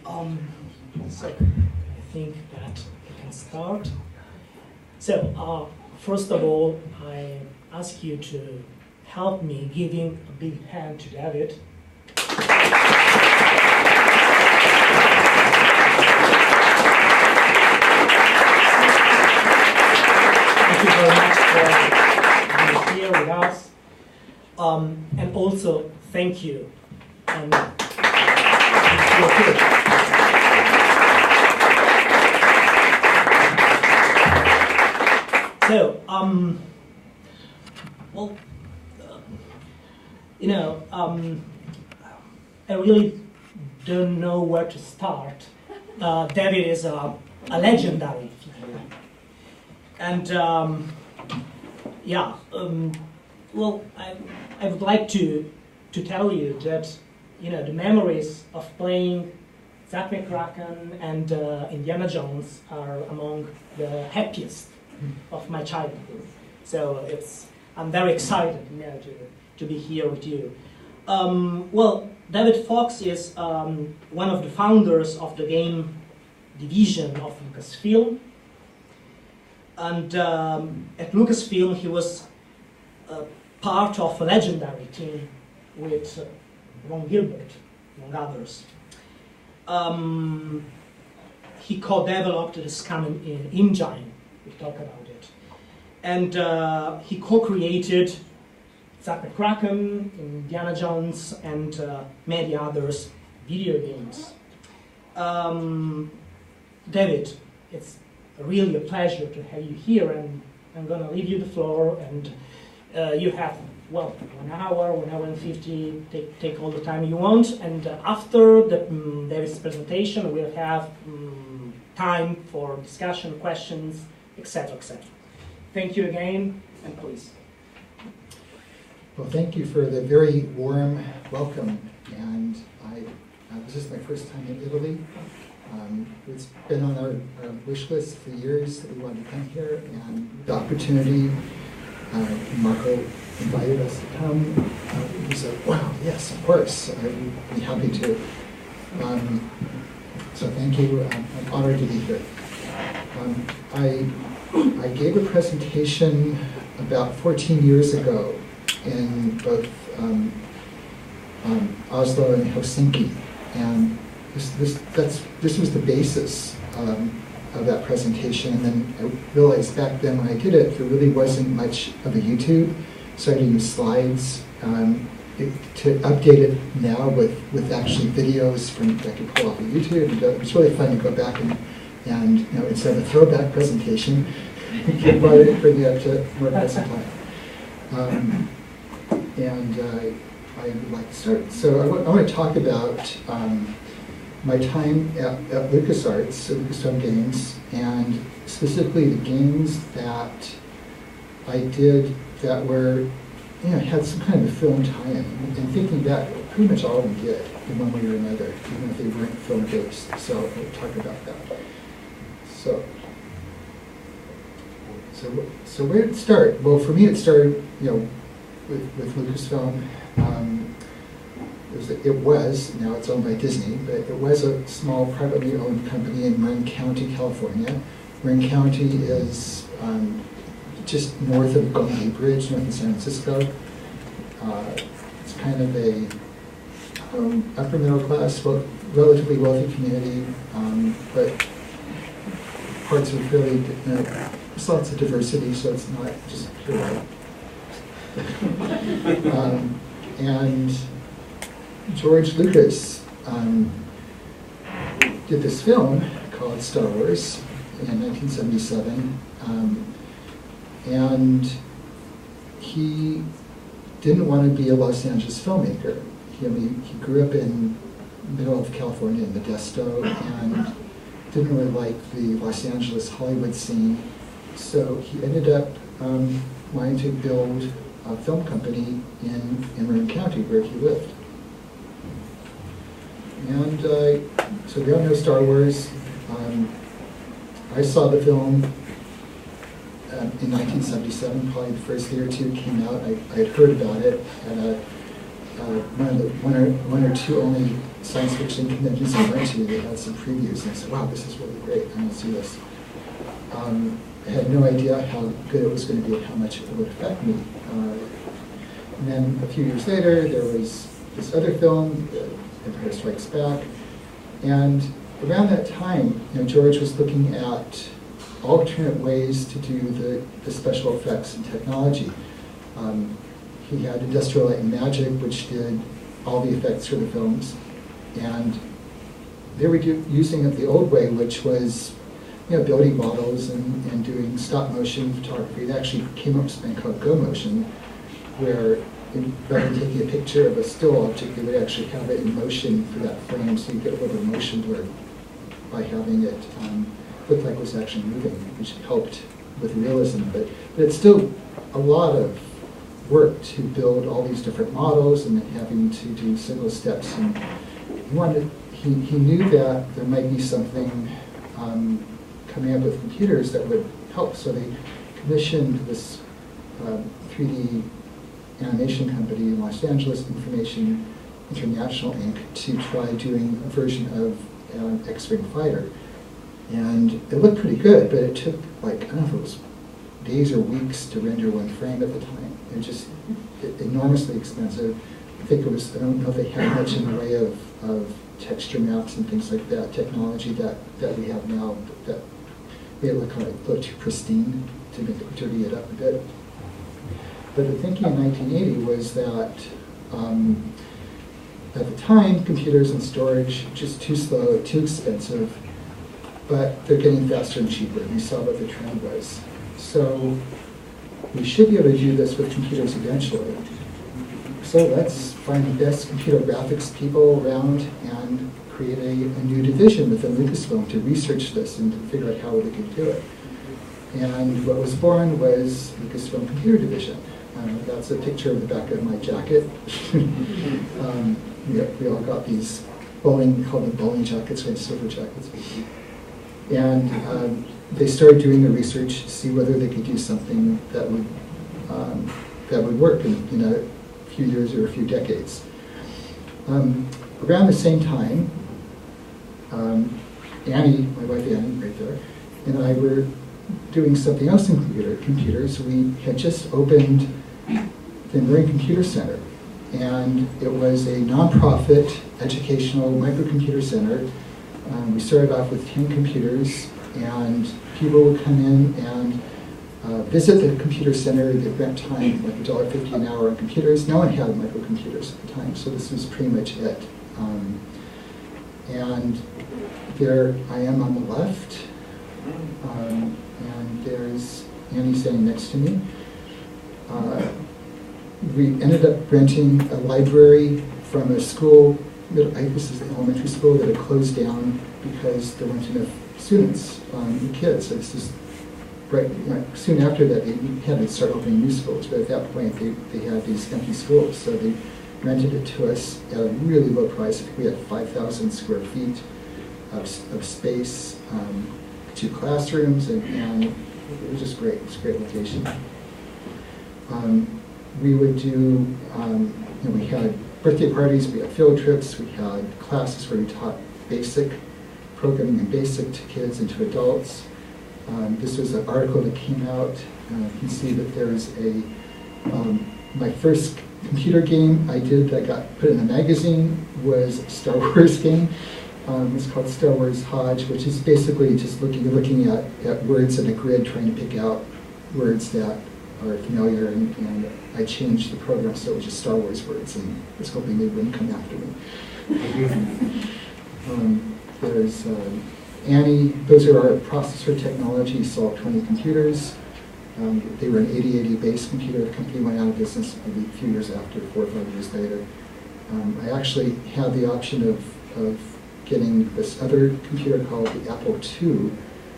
So I think that we can start. So first of all, I ask you to help me giving a big hand to David. Thank you very much for being here with us. And also, thank you. So, well, you know, I really don't know where to start. David is a legendary figure. And, yeah, well, I would like to tell you that, you know, the memories of playing Zecca and Indiana Jones are among the happiest of my childhood. So I'm very excited, you know, to be here with you. Well, David Fox is one of the founders of the game division of Lucasfilm. And at Lucasfilm, he was part of a legendary team with Ron Gilbert, among others. He co-developed the Scan engine. We'll talk about it. And he co-created Zecca, Indiana Jones, and many others video games. David, it's really a pleasure to have you here, and I'm going to leave you the floor, and you have, well, 1 hour, 1 hour and 50, take all the time you want, and after David's presentation, we'll have time for discussion, questions, etc., etc. Thank you again, and please. Well, thank you for the very warm welcome, and this is my first time in Italy. It's been on our wish list for years that we wanted to come here, and the opportunity, Marco invited us to come. We said, wow, yes, of course, I'd be happy to. So thank you, I'm honored to be here. I gave a presentation about 14 years ago in both Oslo and Helsinki, and this was the basis of that presentation. And then I realized back then when I did it, there really wasn't much of a YouTube, so I had to use slides to update it now with actually videos from I could pull off of YouTube. And it was really fun to go back and you know, instead of a throwback presentation, bring it up to more present time. I would like to start. So I want to talk about my time at LucasArts, at Lucasfilm Games, and specifically the games that I did that were, you know, had some kind of a film tie-in. And thinking back, pretty much all of them did in one way or another, even if they weren't film-based. So I'll talk about that. So where did it start? Well, for me, it started, you know, with Lucasfilm. It was, now it's owned by Disney, but it was a small privately owned company in Marin County, California. Marin County is just north of Golden Gate Bridge, north of San Francisco. It's kind of a upper middle class, relatively wealthy community, but parts are fairly, there's lots of diversity, so it's not just pure white. And George Lucas did this film called Star Wars in 1977, and he didn't want to be a Los Angeles filmmaker. He grew up in the middle of California in Modesto and didn't really like the Los Angeles Hollywood scene, so he ended up wanting to build a film company in Marin County where he lived. And so we all know Star Wars. I saw the film in 1977, probably the first year or two it came out. I had heard about it at one or two only science fiction conventions I went to, they had some previews, and I said, wow, this is really great, I'm going to see this. I had no idea how good it was going to be and how much it would affect me. And then a few years later, there was this other film, Empire Strikes Back, and around that time, George was looking at alternate ways to do the special effects and technology. He had Industrial Light and Magic, which did all the effects for the films, and they were using it the old way, which was building models and doing stop motion photography. They actually came up with something called Go Motion, where rather than taking a picture of a still object, they would actually have it in motion for that frame, so you get a little motion blur by having it look like it was actually moving, which helped with realism. But it's still a lot of work to build all these different models and then having to do single steps. And he knew that there might be something coming up with computers that would help. So they commissioned this 3D animation company in Los Angeles, Information International Inc., to try doing a version of X-Wing Fighter. And it looked pretty good, but it took, like, I don't know if it was days or weeks to render one frame at the time. It was just enormously expensive. I think it was, I don't know if they had much in the way of texture maps and things like that, technology that we have now, that made it look too pristine to dirty it up a bit. But the thinking in 1980 was that at the time, computers and storage just too slow, too expensive, but they're getting faster and cheaper. We saw what the trend was. So we should be able to do this with computers eventually. So let's find the best computer graphics people around and create a new division within Lucasfilm to research this and to figure out how we could do it. And what was born was Lucasfilm Computer Division. That's a picture of the back of my jacket. We all got these bowling, called the bowling jackets, or silver jackets. And they started doing the research to see whether they could do something that would work in a few years or a few decades. Around the same time, Annie, my wife Annie, right there, and I were doing something else in computers. We had just opened the Marine Computer Center, and it was a nonprofit educational microcomputer center. We started off with 10 computers, and people would come in and visit the computer center. They rent time, like $1.50 an hour on computers. No one had microcomputers at the time, so this was pretty much it. And there I am on the left, and there's Annie standing next to me. We ended up renting a library from a school, this is the elementary school, that had closed down because there weren't enough students, kids. So this is right soon after that, they had to start opening new schools, but at that point they had these empty schools. So they rented it to us at a really low price. I think we had 5,000 square feet of space, 2 classrooms, and it was just great. It was a great location. We would do, we had birthday parties, we had field trips, we had classes where we taught basic programming and basic to kids and to adults. This was an article that came out. You can see that there's my first computer game I did that got put in a magazine was a Star Wars game. It's called Star Wars Hodge, which is basically just looking at words in a grid, trying to pick out words that are familiar, and I changed the program so it was just Star Wars words, and I was hoping they wouldn't come after me. There's Annie. Those are our processor technology, Solve 20 computers. They were an 8080 base computer. The company went out of business maybe a few years after, 4 or 5 years later. I actually had the option of getting this other computer called the Apple II,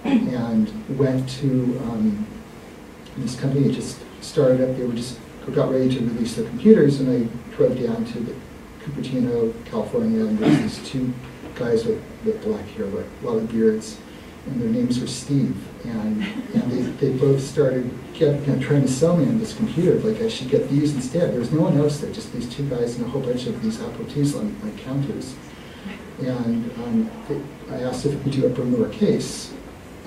and went to this company. Just started up. They were just got ready to release their computers, and I drove down to Cupertino, California, and there's these 2 guys with black hair, like a lot of beards, and their names were Steve, and they both started trying to sell me on this computer, like I should get these instead. There was no one else there, just these 2 guys and a whole bunch of these Apple IIs on counters. And I asked if we could do upper and lower case,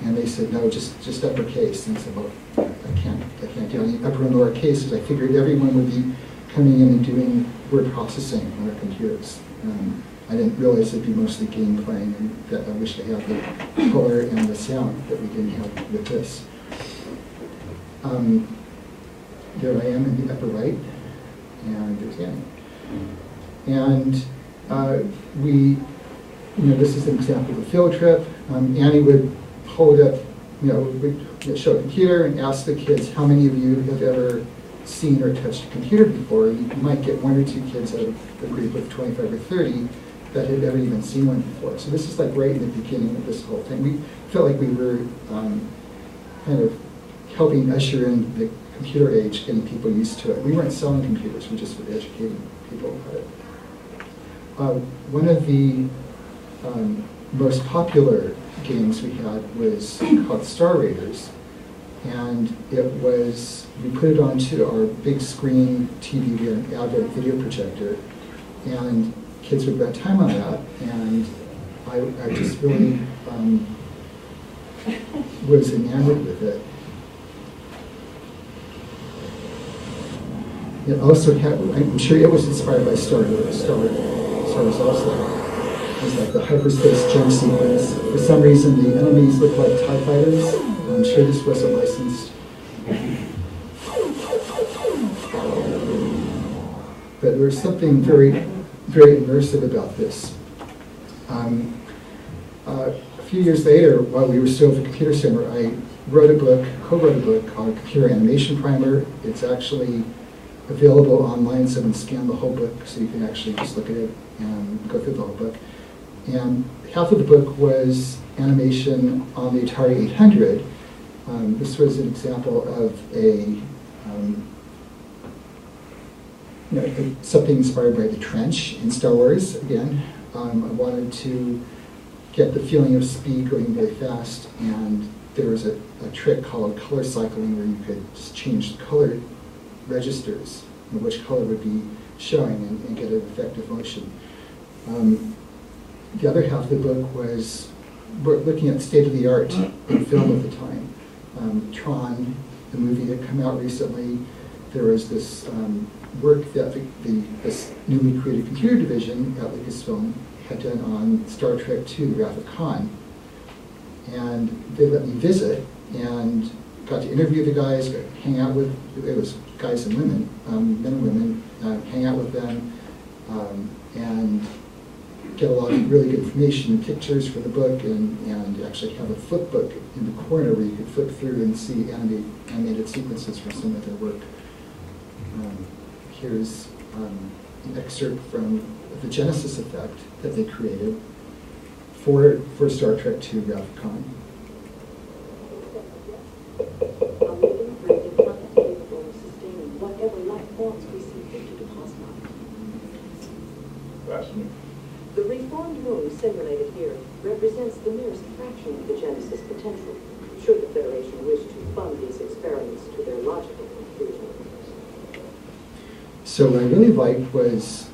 and they said, no, just uppercase. And I said, well, I can't do any upper and lower case, because I figured everyone would be coming in and doing word processing on their computers. I didn't realize it'd be mostly game playing, and that I wish I had the color and the sound that we didn't have with this. There I am in the upper right, and there's Annie. And this is an example of a field trip. Annie would hold up, would show a computer and ask the kids, how many of you have ever seen or touched a computer before? You might get 1 or 2 kids out of a group of 25 or 30 that had never even seen one before. So this is like right in the beginning of this whole thing. We felt like we were kind of helping usher in the computer age, getting people used to it. We weren't selling computers, we just were educating people about it. One of the most popular games we had was called Star Raiders, and we put it onto our big screen TV, we had an Advent video projector, and kids would spend time on that, and I just really was enamored with it. It also had, I'm sure it was inspired by Star Wars also. It was like the hyperspace jump sequence. For some reason, the enemies looked like TIE fighters. I'm sure this wasn't licensed. But there was something very, very immersive about this. A few years later, while we were still at the Computer Center, I co-wrote a book called Computer Animation Primer. It's actually available online, so you can scan the whole book, so you can actually just look at it and go through the whole book. And half of the book was animation on the Atari 800. This was an example of something inspired by the trench in Star Wars. Again, I wanted to get the feeling of speed going very fast, and there was a trick called color cycling where you could just change the color registers, which color would be showing, and get an effective motion. The other half of the book was looking at state-of-the-art in film at the time. Tron, the movie had come out recently. There was this work that this newly created computer division at Lucasfilm had done on Star Trek II, Wrath of Khan. And they let me visit, and got to interview the guys, got to hang out with, it was guys and women, men and women, hang out with them, and get a lot of really good information, pictures for the book, and actually have a flip book in the corner where you could flip through and see animated sequences from some of their work. Here's an excerpt from the Genesis effect that they created for Star Trek II, Wrath of Khan. The reformed moon simulated here represents the merest fraction of the Genesis potential, should the Federation wish to fund these experiments to their logical conclusion. So what I really liked was,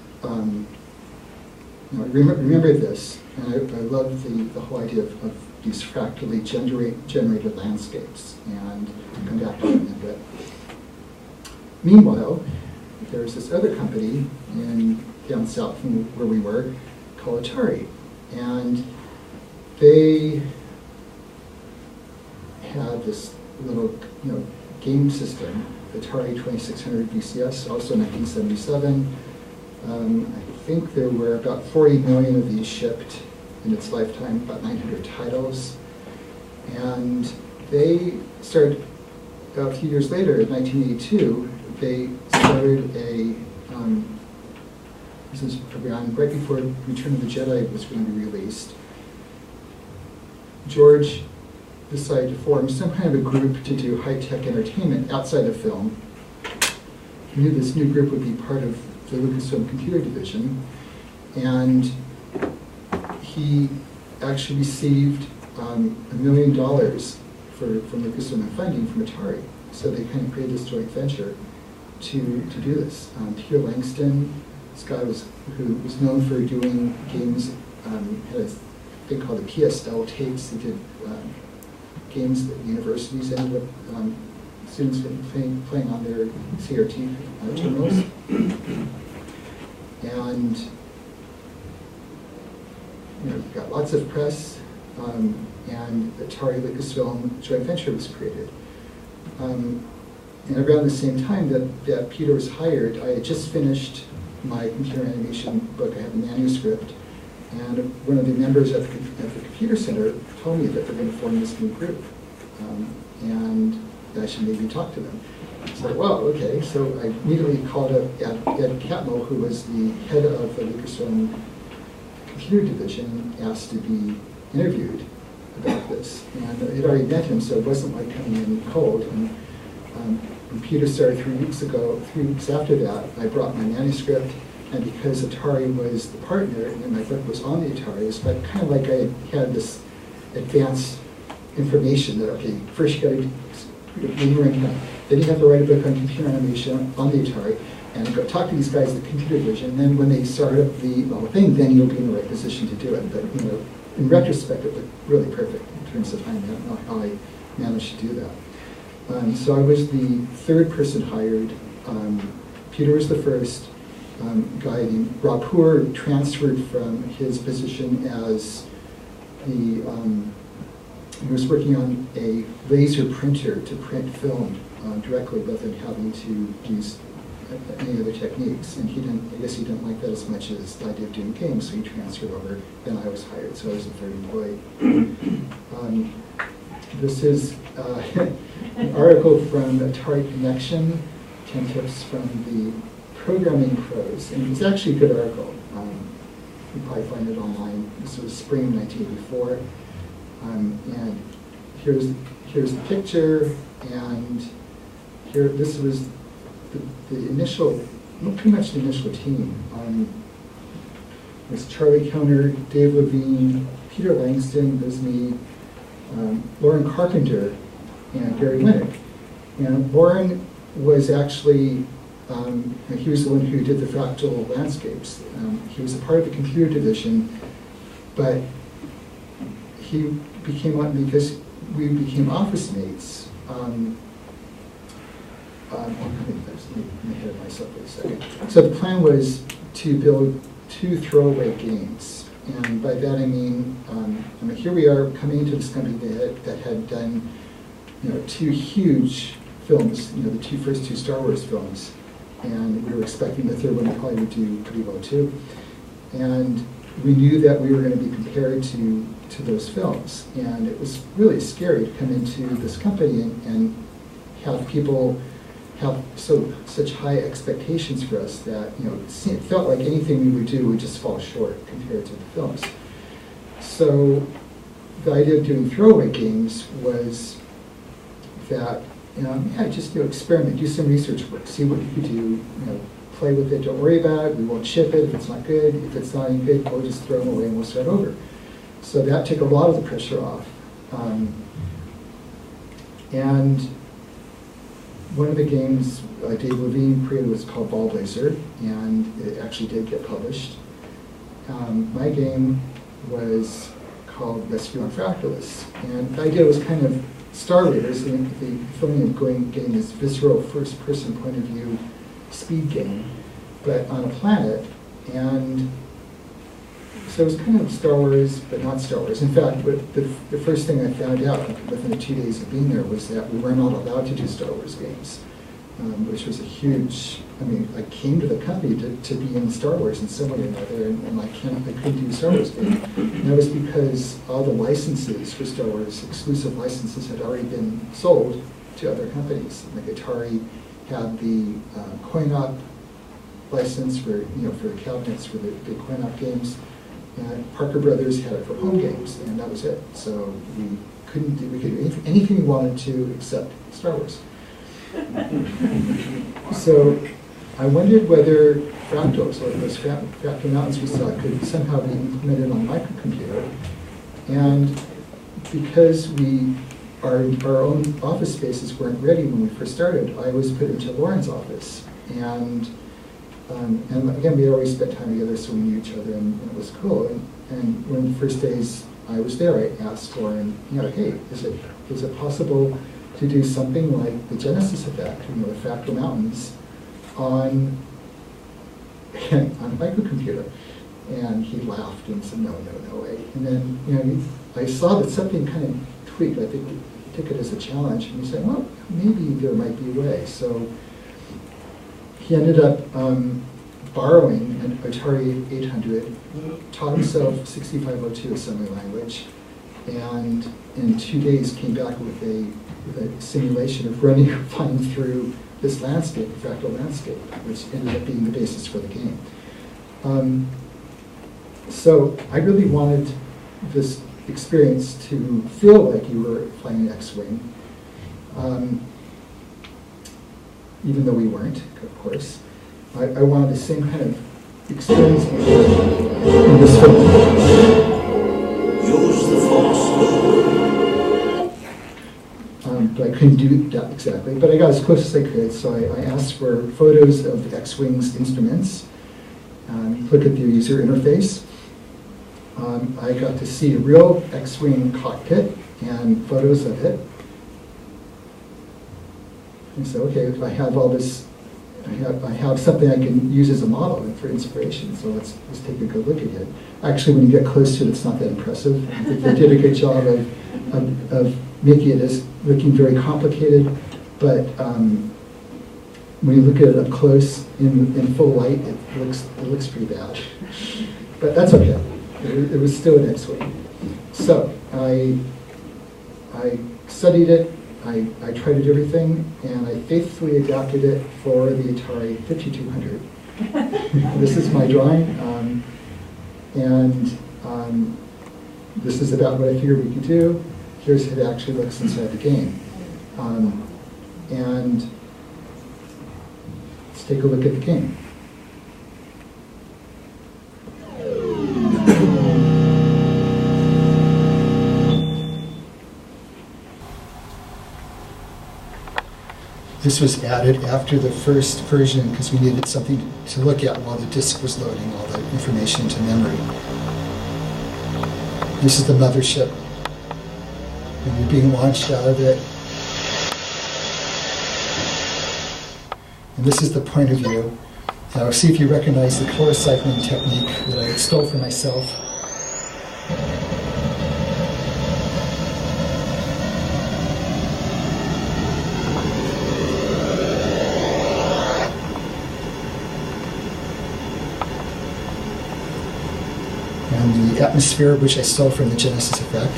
remember this, and I love the whole idea of these fractally generated landscapes, and I'll come back to that in a bit. Meanwhile, there's this other company down south from where we were, called Atari, and they had this little game system, Atari 2600 VCS, also 1977. I think there were about 40 million of these shipped in its lifetime, about 900 titles, and they started a few years later, in 1982, they started a this is around right before Return of the Jedi was going to be released. George decided to form some kind of a group to do high-tech entertainment outside of film. He knew this new group would be part of the Lucasfilm Computer Division, and he actually received $1 million from Lucasfilm in funding from Atari. So they kind of created this joint venture to do this. Peter Langston, this guy who was known for doing games had a thing called the PSL tapes. They did games that universities ended up students playing on their CRT terminals. And got lots of press, and Atari Lucasfilm joint venture was created. And around the same time that Peter was hired, I had just finished my computer animation book. I had a manuscript, and one of the members at the computer center told me that they're going to form this new group, and I should maybe talk to them. So, well, okay. So I immediately called up Ed Catmull, who was the head of the Lucasfilm computer division, and asked to be interviewed about this. And I had already met him, so it wasn't like coming in cold. And when Peter started 3 weeks after that, I brought my manuscript, and because Atari was the partner and my book was on the Atari, it was kind of like I had this advanced information that, okay, first you got to then you have to write a book on computer animation on the Atari, and go talk to these guys at the computer division. And then when they start up the whole thing, then you'll be in the right position to do it. But in retrospect, it looked really perfect in terms of how I managed to do that. So I was the third person hired. Peter was the first. Guy named Rapur transferred from his position as the he was working on a laser printer to print film directly rather than having to use any other techniques. And I guess he didn't like that as much as I did doing games, so he transferred over. Then I was hired, so I was the third employee. This is an article from Atari Connection, 10 tips from the programming pros, and it's actually a good article. You probably find it online. This was spring 1984. And here's the picture, and this was the initial, pretty much the initial team. There's Charlie Coner, Dave Levine, Peter Langston, there's me, Lauren Carpenter, and Gary Winnick. And Lauren was actually, he was the one who did the fractal landscapes. He was a part of the computer division, but he became one because we became office mates. Let me ahead of myself for a second. So the plan was to build 2 throwaway games, and by that I mean, here we are coming into this company that had done, 2 huge films, the first two Star Wars films, and we were expecting the third one probably would do pretty well too. And we knew that we were going to be compared to those films, and it was really scary to come into this company and have people have such high expectations for us that it felt like anything we would do would just fall short compared to the films. So the idea of doing throwaway games was that just experiment, do some research work, see what you could do, play with it, don't worry about it, we won't ship it if it's not good, if it's not any good, we'll just throw them away and we'll start over. So that took a lot of the pressure off. And one of the games Dave Levine created was called Ball Blazer, and it actually did get published. My game was called Rescue on Fractalus, and the idea was kind of Star Raiders, the feeling of getting this visceral first-person point of view speed game, but on a planet. And so it was kind of Star Wars, but not Star Wars. In fact, the first thing I found out within the 2 days of being there was that we were not allowed to do Star Wars games, which was a huge, I came to the company to be in Star Wars in some way or another, and I couldn't do Star Wars games. And that was because all the licenses for Star Wars, exclusive licenses, had already been sold to other companies. Like Atari had the coin-op license for the cabinets for the big coin-op games. And Parker Brothers had it for home games, and that was it. So we could do anything we wanted to except Star Wars. So I wondered whether fractals, or those fractal mountains we saw, could somehow be implemented on a microcomputer. And because our own office spaces weren't ready when we first started, I was put into Lauren's office. And again, we always spent time together, so we knew each other, and it was cool. and one of the first days I was there, I asked for him, hey, is it possible to do something like the Genesis effect, the fractal mountains, on a microcomputer? And he laughed and said, no way. And then, I saw that something kind of tweaked. I think he took it as a challenge, and he said, well, maybe there might be a way. So he ended up borrowing an Atari 800, taught himself 6502 assembly language, and in 2 days came back with a simulation of flying through this landscape, a fractal landscape, which ended up being the basis for the game. So I really wanted this experience to feel like you were flying an X-Wing, even though we weren't, of course. I wanted the same kind of experience in this film. Use the Force. But I couldn't do that exactly. But I got as close as I could, so I asked for photos of the X-Wing's instruments, look at the user interface. I got to see a real X-Wing cockpit and photos of it. And so, okay, if I have all this, I have something I can use as a model and for inspiration, so let's take a good look at it. Actually, when you get close to it, it's not that impressive. I think they did a good job of making it as looking very complicated, but when you look at it up close in full light, it looks pretty bad. But that's okay. It was still an X-Wing. So I studied it. I tried to do everything, and I faithfully adapted it for the Atari 5200. This is my drawing, and this is about what I figured we could do. Here's how it actually looks inside the game. And let's take a look at the game. This was added after the first version because we needed something to look at while the disk was loading all the information into memory. This is the mothership, and you're being launched out of it. And this is the point of view. Now see if you recognize the color cycling technique that I stole for myself. And the atmosphere, which I stole from the Genesis effect.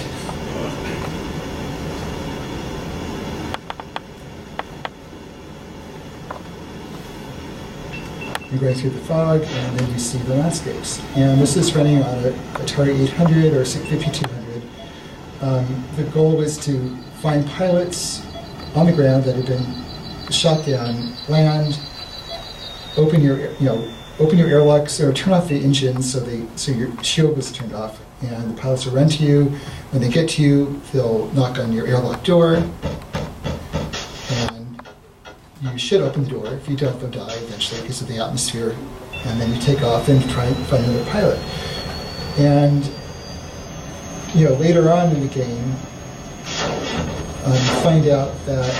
You're going through the fog, and then you see the landscapes. And this is running on an Atari 800 or 5200. The goal was to find pilots on the ground that had been shot down, land, open your airlocks, or turn off the engines so your shield was turned off, and the pilots will run to you. When they get to you, they'll knock on your airlock door, and you should open the door. If you don't, they'll die eventually because of the atmosphere, and then you take off and try and find another pilot. And later on in the game, you find out that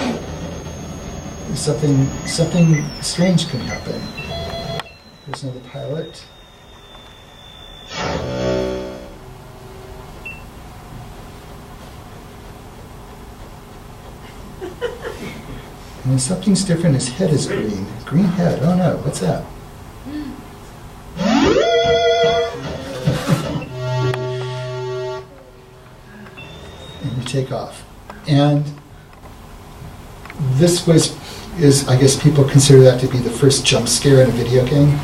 something strange can happen. There's another pilot. And then something's different. His head is green. Green head. Oh no, what's that? And you take off. And this is, I guess people consider that to be the first jump scare in a video game.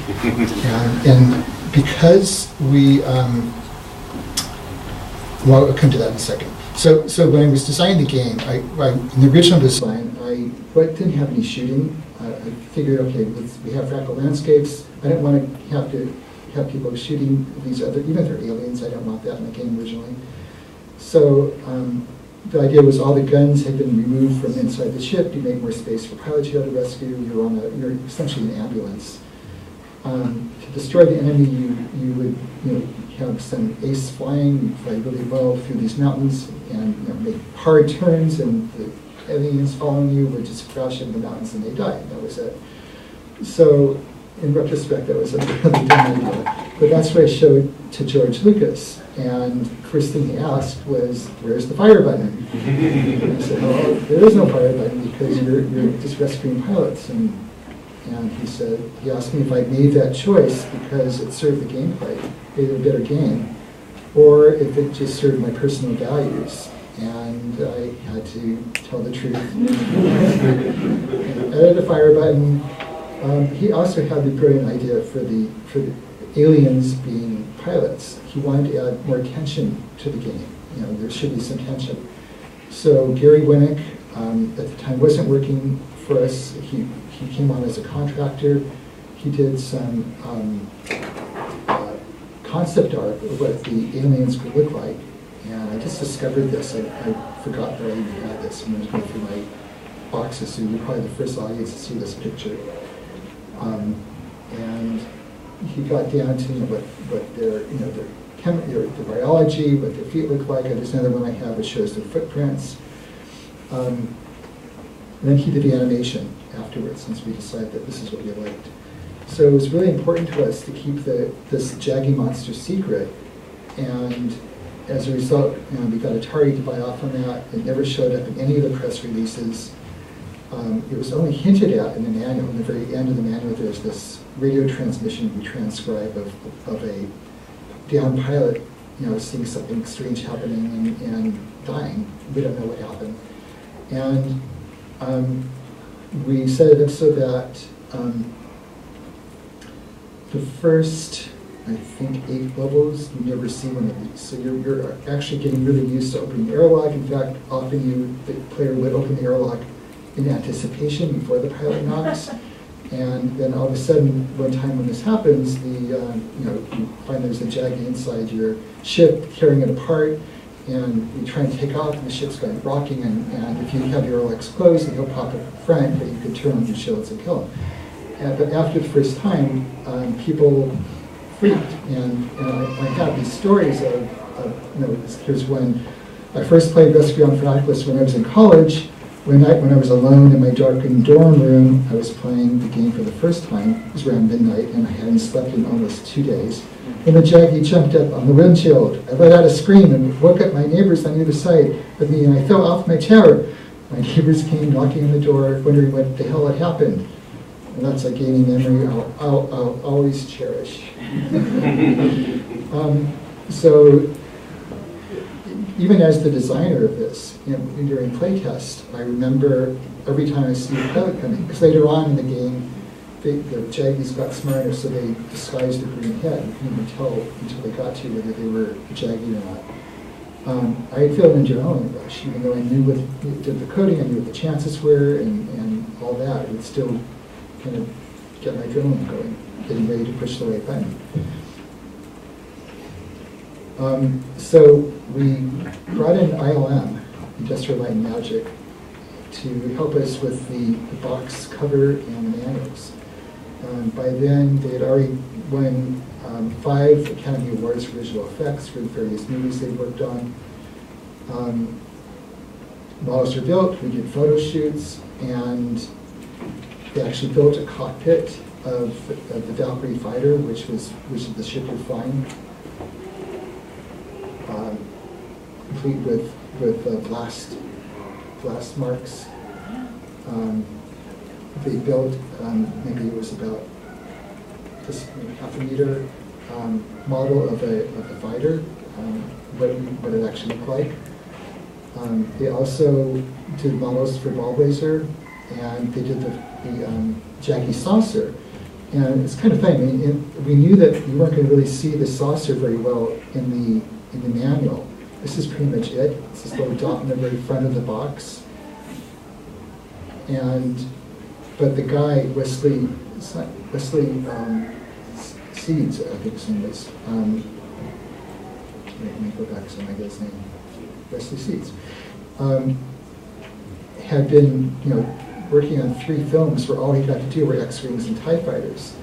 And because we, well, I'll come to that in a second. So when I was designing the game, in the original design, I didn't have any shooting. I figured, okay, we have fractal landscapes. I didn't want to have people shooting these other, even if they're aliens, I didn't want that in the game originally. So the idea was all the guns had been removed from inside the ship. You make more space for pilots you had to rescue. You're essentially an ambulance. To destroy the enemy, you would have some ace flying, you fly really well through these mountains and make hard turns, and the aliens following you would just crash into the mountains and they die. That was it. So in retrospect, that was a really dumb idea. But that's what I showed to George Lucas. And first thing he asked was, where's the fire button? And I said, well, there is no fire button because you're just rescuing pilots. And he said, he asked me if I made that choice because it served the gameplay, made it a better game, or if it just served my personal values. And I had to tell the truth. And added a fire button. He also had the brilliant idea for the aliens being pilots. He wanted to add more tension to the game. There should be some tension. So Gary Winnick, at the time, wasn't working for us. He came on as a contractor. He did some concept art of what the aliens could look like. And I just discovered this. I forgot that I even had this when I was going through my boxes. So you're probably the first audience to see this picture. And he got down to what their their biology, what their feet look like. And there's another one I have that shows their footprints. And then he did the animation afterwards, since we decided that this is what we liked. So it was really important to us to keep this Jaggy monster secret. And as a result, we got Atari to buy off on that. It never showed up in any of the press releases. It was only hinted at in the manual. In the very end of the manual, there's this radio transmission we transcribe of a downed pilot, seeing something strange happening and dying. We don't know what happened. And we set it up so that the first, I think, 8 levels, you never see one of these. So you're actually getting really used to opening the airlock. In fact, often the player would open the airlock in anticipation before the pilot knocks. And then all of a sudden, one time when this happens, you find there's a Jaggy inside your ship carrying it apart, and you try and take off, and the ship's going rocking, and if you have your airlocks closed, then he'll pop up in front, but you could turn on your shields and kill him. But after the first time, people freaked, and I have these stories of here's when I first played Rescue on Frackless when I was in college. One night when I was alone in my darkened dorm room, I was playing the game for the first time. It was around midnight, and I hadn't slept in almost 2 days. And the Jaggy jumped up on the windshield. I let out a scream and woke up my neighbors on either side of me, and I fell off my chair. My neighbors came knocking on the door, wondering what the hell had happened. And that's a gaming memory I'll always cherish. So even as the designer of this, during playtest, I remember every time I see a pilot coming, because later on in the game, the Jaggies got smarter, so they disguised the green head. You couldn't even tell until they got to you whether they were a Jaggy or not. I feel an adrenaline rush, even though I knew what did the coding, I knew what the chances were, and all that. It would still kind of get my adrenaline going, getting ready to push the right button. So we brought in ILM, Industrial Light and Magic, to help us with the box cover and the manuals. By then, they had already won 5 Academy Awards for visual effects for the various movies they worked on. Models were built, we did photo shoots, and they actually built a cockpit of the Valkyrie fighter, which is the ship you're flying. Complete with blast marks. They built, maybe it was about this half a meter model of a fighter, what it actually looked like. They also did models for Ballblazer, and they did the Jaggy saucer. And it's kind of funny. I mean, we knew that you weren't going to really see the saucer very well in the manual. This is pretty much it. It's this little dot in the very front of the box. But the guy, Wesley Seeds, I think his name is. Let me go back so I get his name. Wesley Seeds had been, working on 3 films where all he got to do were X-Wings and TIE Fighters.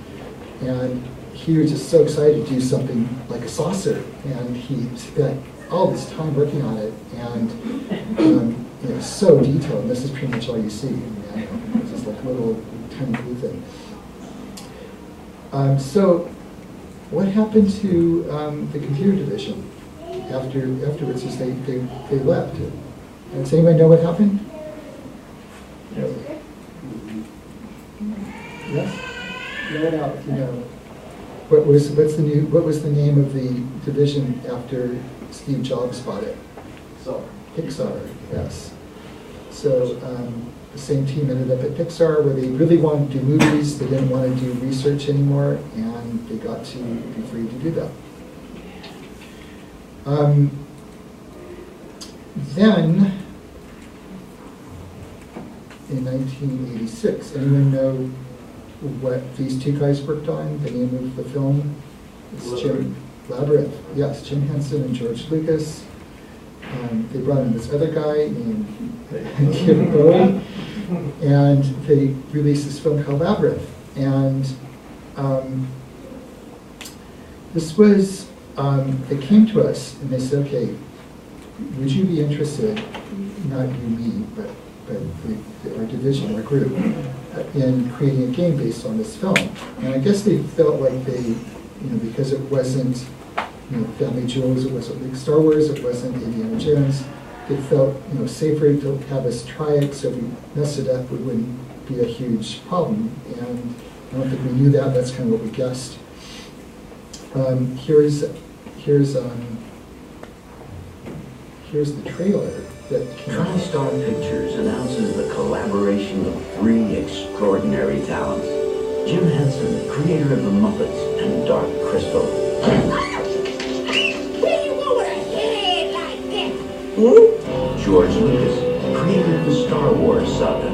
And he was just so excited to do something like a saucer, and he spent all this time working on it, and it was so detailed, and this is pretty much all you see. It's just like a little tiny blue thing. So what happened to the computer division afterwards as they left? Does anybody know what happened? Yes? Yell it out if you know. What was the name of the division after Steve Jobs bought it? Pixar, yes. So the same team ended up at Pixar, where they really wanted to do movies. They didn't want to do research anymore, and they got to be free to do that. Then, in 1986, anyone know what these two guys worked on? The name of the film? It's Labyrinth. Yes, Jim Henson and George Lucas. They brought in this other guy named David Bowie, and they released this film called Labyrinth. And this was, they came to us and they said, okay, would you be interested, not you, me, but our division, our group, in creating a game based on this film? And I guess they felt like they, because it wasn't Family Jewels, it wasn't like Star Wars, it wasn't Indiana Jones, they felt safer to have us try it, so if we messed it up, it wouldn't be a huge problem. And I don't think we knew that. That's kind of what we guessed. Here's the trailer that came out. TriStar Pictures announces the collaboration of 3 extraordinary talents. Jim Henson, creator of The Muppets and Dark Crystal. Where you go with a head like that? George Lucas, creator of the Star Wars saga.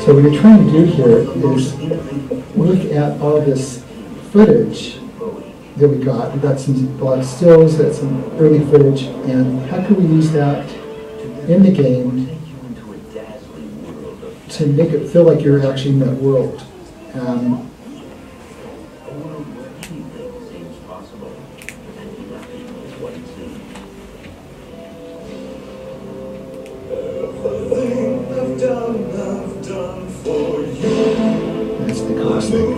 So what we're trying to do here is look at all this footage that we got. We got a lot of stills, that's some early footage, and how can we use that in the game to make it feel like you're actually in that world? That's the coolest thing.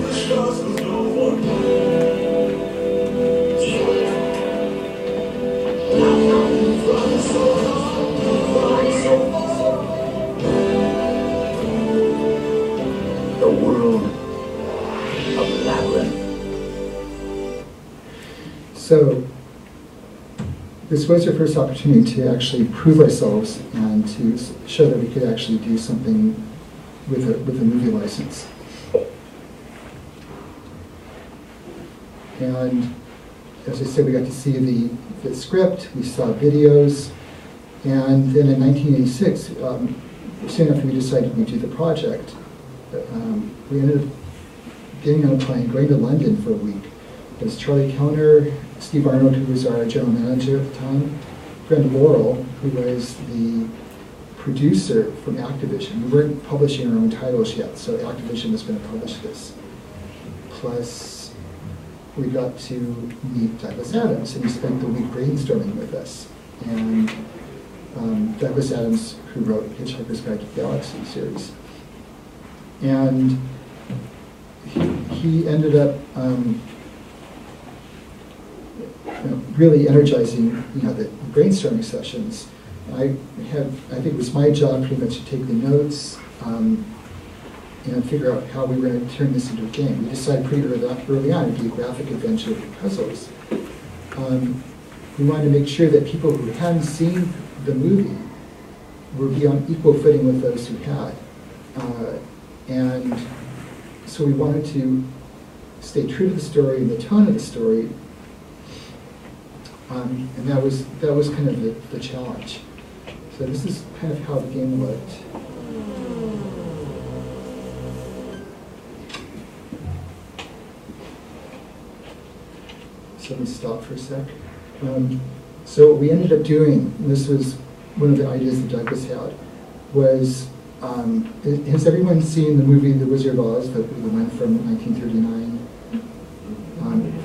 The world of Labyrinth. So this was our first opportunity to actually prove ourselves and to show that we could actually do something with a movie license. And as I said, we got to see the script, we saw videos, and then in 1986, soon after we decided we'd do the project, we ended up getting on a plane, going to London for a week. It was Charlie Kellner, Steve Arnold, who was our general manager at the time, Brenda Laurel, who was the producer from Activision. We weren't publishing our own titles yet, so Activision was going to publish this. Plus, we got to meet Douglas Adams, and he spent the week brainstorming with us. And Douglas Adams, who wrote Hitchhiker's Guide to the Galaxy series. And he ended up really energizing the brainstorming sessions. I think it was my job pretty much to take the notes and figure out how we were going to turn this into a game. We decided pretty early on to do graphic adventure puzzles. We wanted to make sure that people who hadn't seen the movie would be on equal footing with those who had. And so we wanted to stay true to the story and the tone of the story, and that was kind of the challenge. So this is kind of how the game looked. So let me stop for a sec. So what we ended up doing, and this was one of the ideas that Douglas had was, has everyone seen the movie The Wizard of Oz, the one from 1939?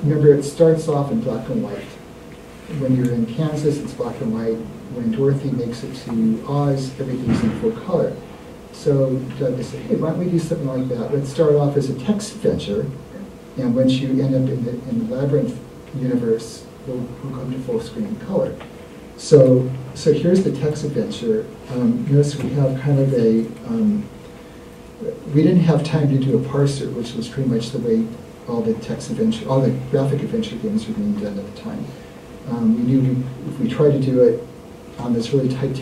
Remember, it starts off in black and white. When you're in Kansas, it's black and white. When Dorothy makes it to Oz, everything's in full color. So Douglas said, hey, why don't we do something like that? Let's start off as a text adventure, and once you end up in the Labyrinth universe, we'll come to full screen color. So here's the text adventure. Notice we have kind of a, we didn't have time to do a parser, which was pretty much the way all the text adventure, all the graphic adventure games were being done at the time. We knew if we tried to do it on this really tight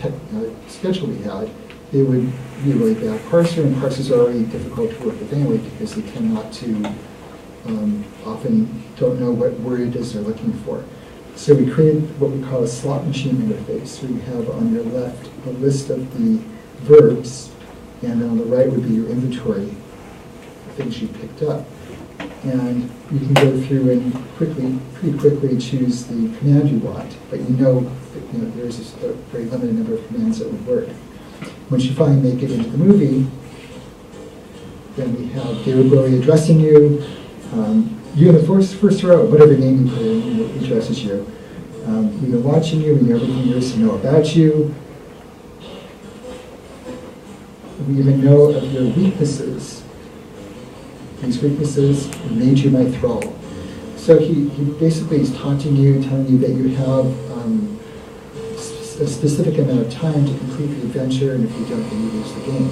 schedule we had, it would be a really bad parser, and parsers are already difficult to work with anyway because they tend not to, often don't know what word it is they're looking for. So we created what we call a slot machine interface, where you have on your left a list of the verbs, and on the right would be your inventory, the things you picked up. And you can go through and pretty quickly choose the command you want, but you know there's a very limited number of commands that would work. Once you finally make it into the movie, then we have David Bowie addressing you. You in the first row, whatever name you put in, he addresses you. We've been watching you, we know everything there is to know about you. We even know of your weaknesses. These weaknesses made you my thrall. So he basically is taunting you, telling you that you have a specific amount of time to complete the adventure, and if you don't, then you lose the game.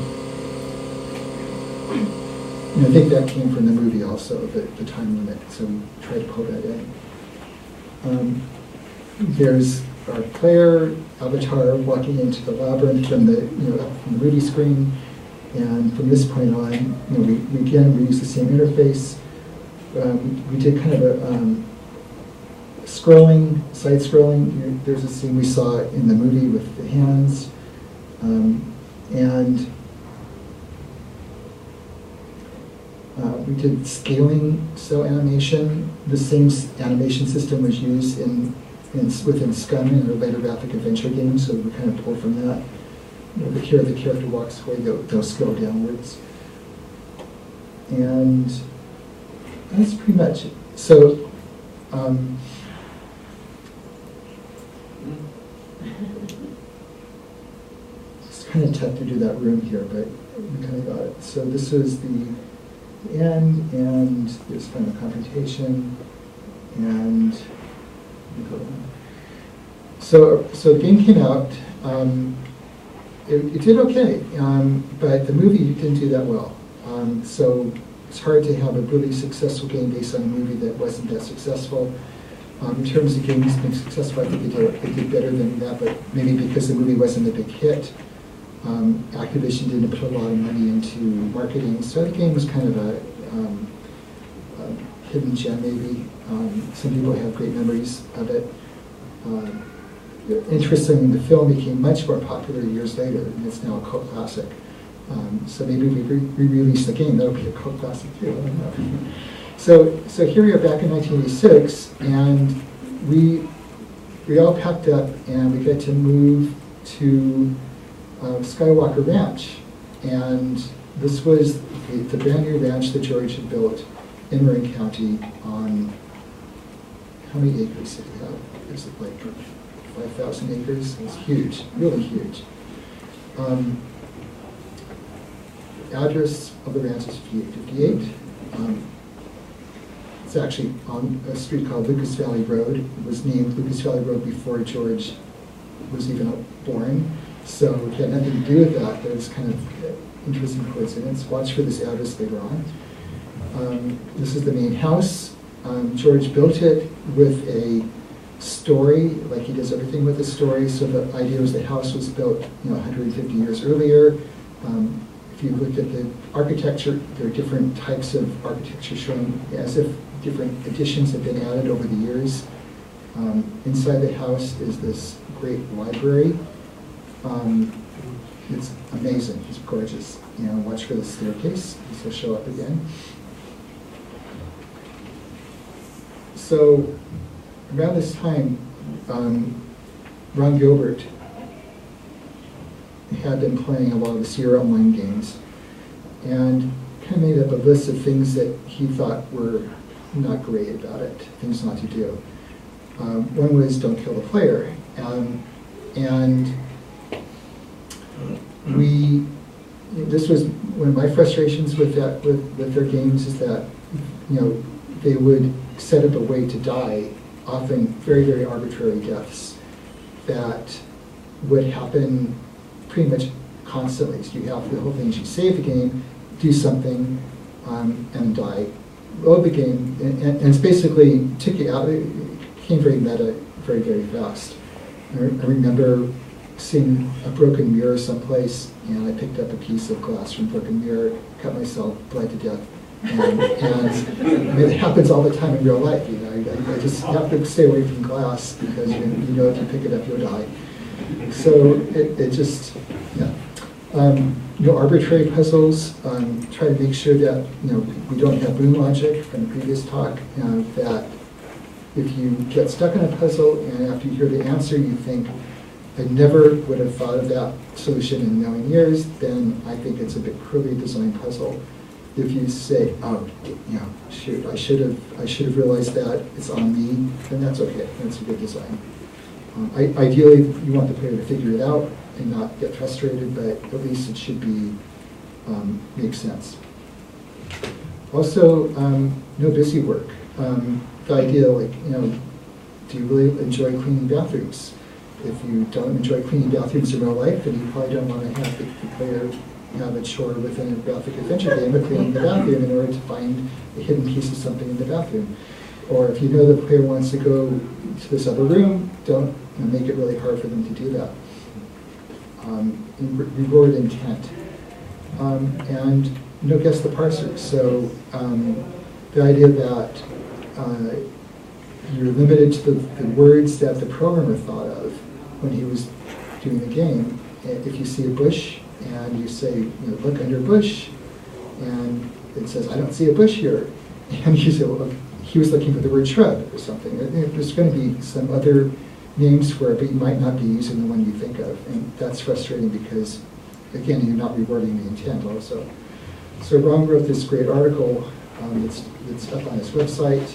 And I think that came from the movie also, the time limit, so we tried to pull that in. There's our player avatar walking into the labyrinth from the from the movie screen, and from this point on, we use the same interface. We did kind of a scrolling, side scrolling. There's a scene we saw in the movie with the hands, and we did scaling cell animation. The same animation system was used within Scum and our later graphic adventure games, so we kind of pulled from that. Here the character walks away, they'll scroll downwards. And that's pretty much it. So, it's kind of tough to do that room here, but we kind of got it. So this is the end, and there's final confrontation, and so the game came out. It did okay, but the movie didn't do that well. So it's hard to have a really successful game based on a movie that wasn't that successful. In terms of games being successful, I think they did better than that, but maybe because the movie wasn't a big hit, Activision didn't put a lot of money into marketing, so the game was kind of a hidden gem maybe. Some people have great memories of it. Interestingly, the film became much more popular years later, and it's now a cult classic. So maybe we re-release the game, that'll be a cult classic too, I don't know. So here we are back in 1986, and we all packed up, and we get to move to Skywalker Ranch. And this was the brand new ranch that George had built in Marin County on, how many acres did he have? Is it like 5,000 acres? It's huge, really huge. Address of the ranch is 5858. It's actually on a street called Lucas Valley Road. It was named Lucas Valley Road before George was even born. So it had nothing to do with that, but it's kind of an interesting coincidence. Watch for this address later on. This is the main house. George built it with a story, like he does everything with a story. So the idea was the house was built 150 years earlier. If you looked at the architecture, there are different types of architecture showing as if different additions have been added over the years. Inside the house is this great library. It's amazing, it's gorgeous. Watch for the staircase, this will show up again. So around this time, Ron Gilbert had been playing a lot of the Sierra Online games, and kind of made up a list of things that he thought were not great about it, things not to do. One was don't kill the player, and this was one of my frustrations with that, with their games, is that, you know, they would set up a way to die, often very, very arbitrary deaths that would happen pretty much constantly. So you have the whole thing is you save the game, do something, and die. Load the game, and it's basically took you out. It became very meta, very, very fast. I remember seeing a broken mirror someplace, and I picked up a piece of glass from a broken mirror, cut myself, bled to death. And I mean, it happens all the time in real life. You know, I just have to stay away from glass because you know if you pick it up, you'll die. So it just, yeah. You know, arbitrary puzzles. Try to make sure that, you know, we don't have boom logic from the previous talk. That if you get stuck in a puzzle and after you hear the answer, you think, I never would have thought of that solution in a million years, then I think it's a bit poorly designed puzzle. If you say, oh, you know, shoot, I should have realized that, it's on me, then that's okay. That's a good design. Ideally, you want the player to figure it out and not get frustrated, but at least it should be make sense. Also, no busy work. The idea, like, you know, do you really enjoy cleaning bathrooms? If you don't enjoy cleaning bathrooms in real life, then you probably don't want to have the player have a chore within a graphic adventure game of cleaning the bathroom in order to find a hidden piece of something in the bathroom. Or if you know the player wants to go to this other room, don't make it really hard for them to do that. Reward intent. And no guess the parser. So the idea that you're limited to the words that the programmer thought of when he was doing the game. If you see a bush and you say, you know, look under a bush, and it says, I don't see a bush here. And you say, well, he was looking for the word shrub or something. There's going to be some other names for it, but you might not be using the one you think of. And that's frustrating because, again, you're not rewarding the intent also. So Ron wrote this great article that's up on his website,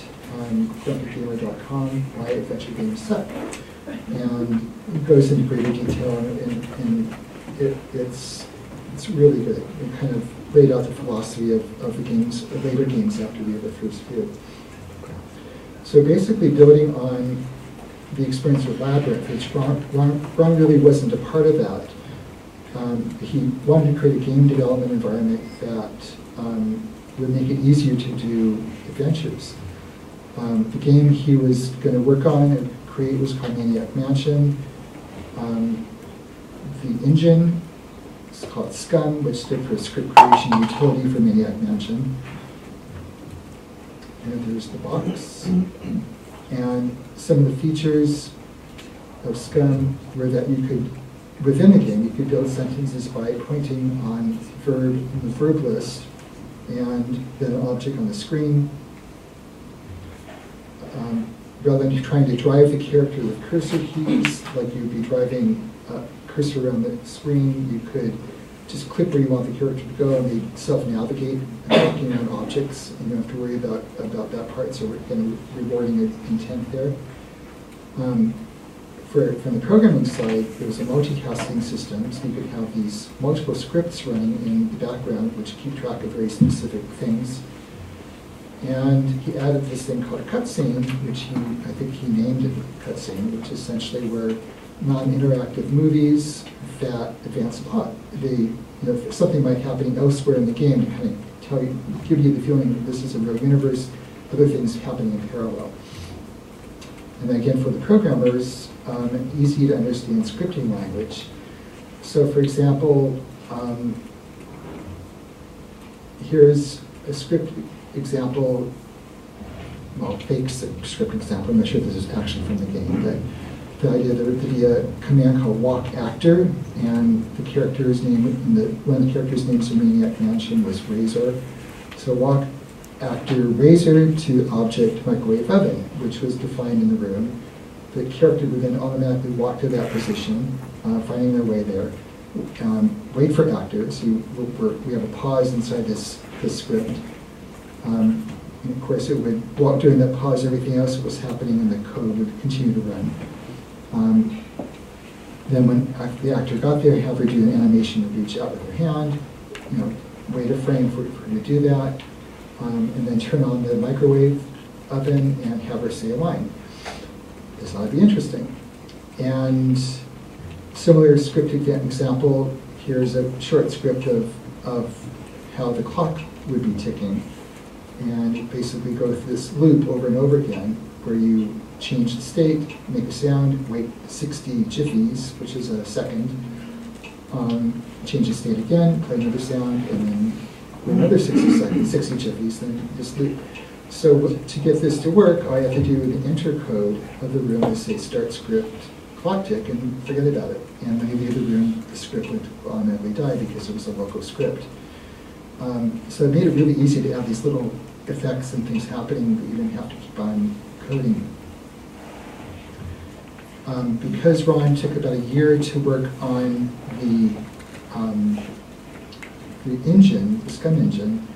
grumpygamer.com, why adventure games suck. And it goes into greater detail, and it's really good. It kind of laid out the philosophy of the games, the later games after the first few. So basically building on the experience with Labyrinth, which Ron really wasn't a part of that. He wanted to create a game development environment that would make it easier to do adventures. The game he was going to work on and create was called Maniac Mansion. The engine is called Scum, which stood for Script Creation Utility for Maniac Mansion. And there's the box. And some of the features of Scum were that you could, within the game, you could build sentences by pointing on verb in the verb list and then an object on the screen. Rather than trying to drive the character with cursor keys, like you'd be driving a cursor around the screen, you could just click where you want the character to go and they self-navigate walking around objects, and you don't have to worry about that part, so we're getting rewarding intent there. From the programming side, there was a multitasking system, so you could have these multiple scripts running in the background which keep track of very specific things. And he added this thing called a cutscene, which I think he named it cutscene, which essentially were non-interactive movies that advance the plot. If something might happen elsewhere in the game to kind of give you the feeling that this is a real universe, other things happening in parallel. And then again, for the programmers, an easy to understand scripting language. So for example, here's a script example, well, fake script example. I'm not sure if this is actually from the game, but the idea that there would be a command called walk actor, and the character's name, one of the characters' names in Maniac Mansion was Razor. So walk actor Razor to object microwave oven, which was defined in the room. The character would then automatically walk to that position, finding their way there. wait for actors. We have a pause inside this script. And of course, it would, well, during that pause, everything else that was happening in the code would continue to run. Then when the actor got there, have her do an animation of reach out with her hand, wait a frame for her to do that, and then turn on the microwave oven and have her say a line. This ought to be interesting. And similar script example, here's a short script of how the clock would be ticking. And you basically go through this loop over and over again, where you change the state, make a sound, wait 60 jiffies, which is a second, change the state again, play another sound, and then wait another 60 seconds, 60 jiffies, then just loop. So to get this to work, all I have to do in the enter code of the room is say start script, clock tick, and forget about it. And when you leave the room, the script would automatically die because it was a local script. So it made it really easy to have these little effects and things happening that you didn't have to keep on coding. Because Ron took about a year to work on the engine, the SCUM engine,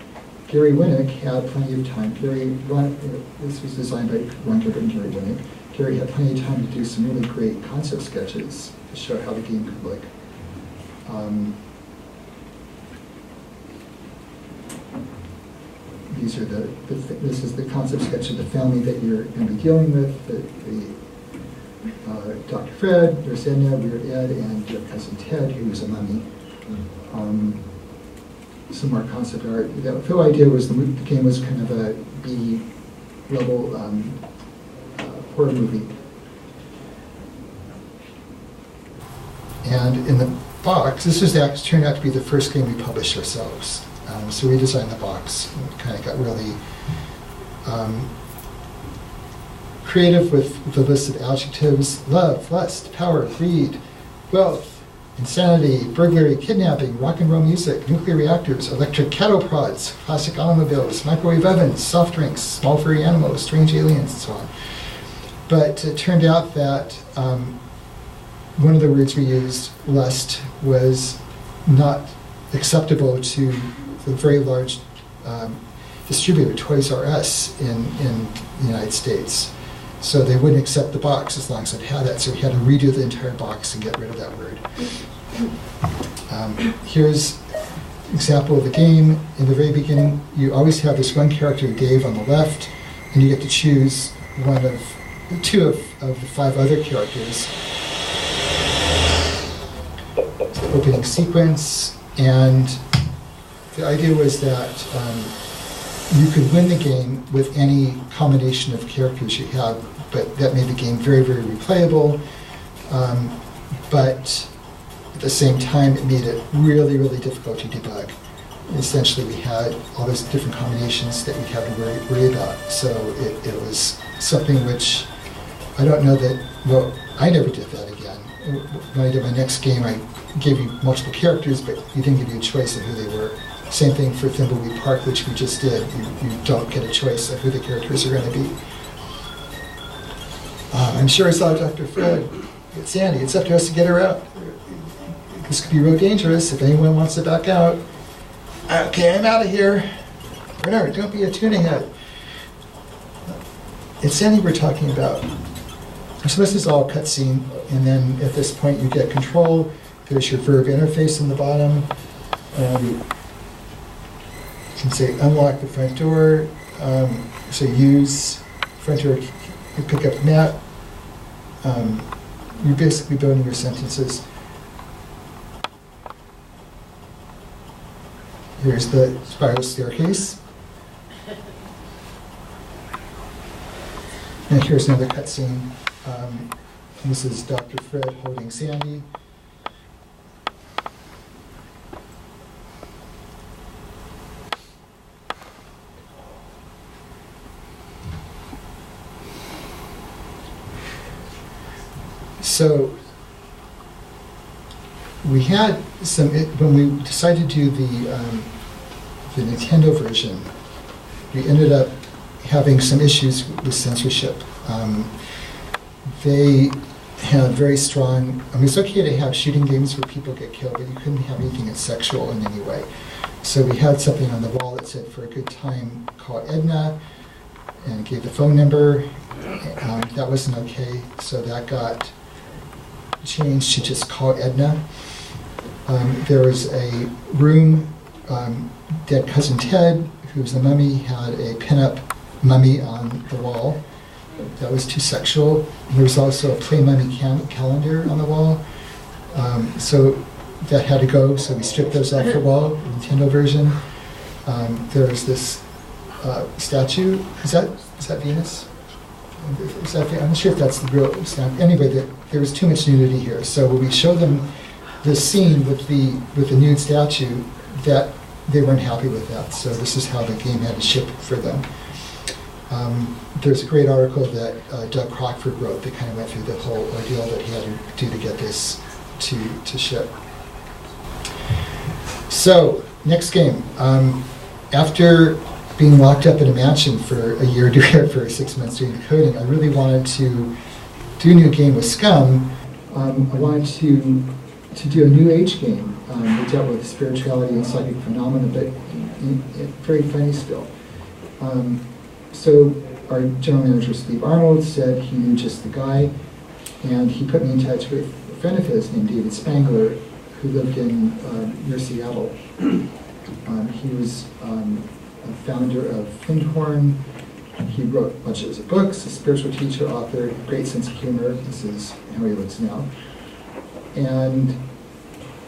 Gary Winnick had plenty of time. This was designed by Ron Gilbert and Gary Winnick. Gary had plenty of time to do some really great concept sketches to show how the game could look. These are this is the concept sketch of the family that you're going to be dealing with. Dr. Fred, there's Edna, Weird Ed, and your cousin Ted, who's a mummy. Some more concept art. The whole idea was the game was kind of a B-level horror movie. And in the box, this turned out to be the first game we published ourselves. So we designed the box. We kind of got really creative with the list of adjectives: love, lust, power, greed, wealth, insanity, burglary, kidnapping, rock and roll music, nuclear reactors, electric cattle prods, plastic automobiles, microwave ovens, soft drinks, small furry animals, strange aliens, and so on. But it turned out that one of the words we used, lust, was not acceptable to the very large distributor, Toys R Us, in the United States. So they wouldn't accept the box as long as it had that, so we had to redo the entire box and get rid of that word. Here's an example of the game. In the very beginning, you always have this one character, Dave, on the left, and you get to choose two of the 5 other characters. It's the opening sequence, and the idea was that you could win the game with any combination of characters you have, but that made the game very, very replayable. But at the same time, it made it really, really difficult to debug. Essentially, we had all those different combinations that we had to worry about. So it was something which I don't know that, well, I never did that again. When I did my next game, I gave you multiple characters, but you didn't give you a choice of who they were. Same thing for Thimbleweed Park, which we just did. You don't get a choice of who the characters are going to be. I'm sure I saw Dr. Fred. It's Sandy. It's up to us to get her out. This could be real dangerous if anyone wants to back out. Okay, I'm out of here. Remember, don't be a tuning head. It's Sandy we're talking about. So this is all cutscene, and then at this point you get control. There's your verb interface in the bottom. You can say unlock the front door. So use front door, you pick up map. You're basically building your sentences. Here's the spiral staircase. And here's another cutscene. This is Dr. Fred holding Sandy. So we had some, when we decided to do the Nintendo version, we ended up having some issues with censorship. They had very strong, I mean, it's okay to have shooting games where people get killed, but you couldn't have anything that's sexual in any way. So we had something on the wall that said, for a good time, call Edna, and it gave the phone number. That wasn't okay, so that got changed to just call Edna. There was a room, Dead Cousin Ted, who was the mummy, had a pin-up mummy on the wall. That was too sexual. There was also a Play Mummy calendar on the wall. So that had to go, so we stripped those off the wall, the Nintendo version. There was this statue. Is that Venus? I'm not sure if that's the real statue. Anyway, there was too much nudity here. So when we showed them the scene with the nude statue, that they weren't happy with that. So this is how the game had to ship for them. There's a great article that Doug Crockford wrote that kind of went through the whole ordeal that he had to do to get this to ship. So, next game. After being locked up in a mansion for a year, for 6 months doing the coding, I really wanted to do a new game with Scum. I wanted to do a new age game that dealt with spirituality and psychic phenomena, but very funny still. So our general manager, Steve Arnold, said he knew just the guy, and he put me in touch with a friend of his named David Spangler, who lived in near Seattle. He was a founder of Findhorn. He wrote a bunch of books, a spiritual teacher, author, great sense of humor. This is how he looks now. And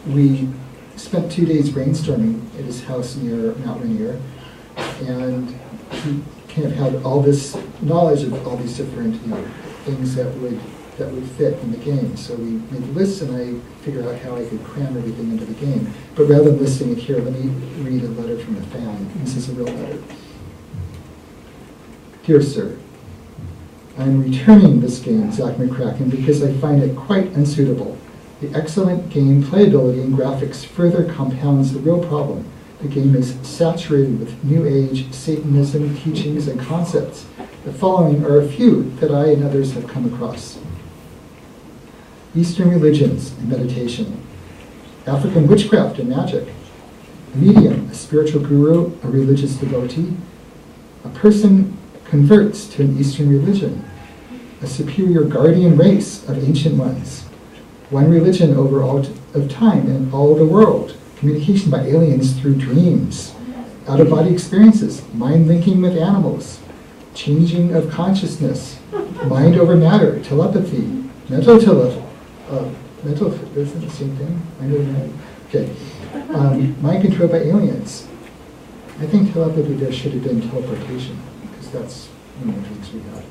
we spent 2 days brainstorming at his house near Mount Rainier, and he kind of had all this knowledge of all these different things that would fit in the game. So we made a list, and I figured out how I could cram everything into the game. But rather than listing it here, let me read a letter from a fan. This is a real letter. Dear Sir, I'm returning this game, Zach McCracken, because I find it quite unsuitable. The excellent game playability and graphics further compounds the real problem. The game is saturated with New Age, Satanism, teachings, and concepts. The following are a few that I and others have come across. Eastern religions and meditation. African witchcraft and magic. A medium, a spiritual guru, a religious devotee. A person converts to an Eastern religion. A superior guardian race of ancient ones. One religion over all of time and all the world. Communication by aliens through dreams. Out-of-body experiences. Mind linking with animals. Changing of consciousness. Mind over matter. Telepathy. Mental telepathy. Mental, isn't the same thing? Mind over matter. Okay. Mind control by aliens. I think telepathy there should have been teleportation, because that's one of the things we have.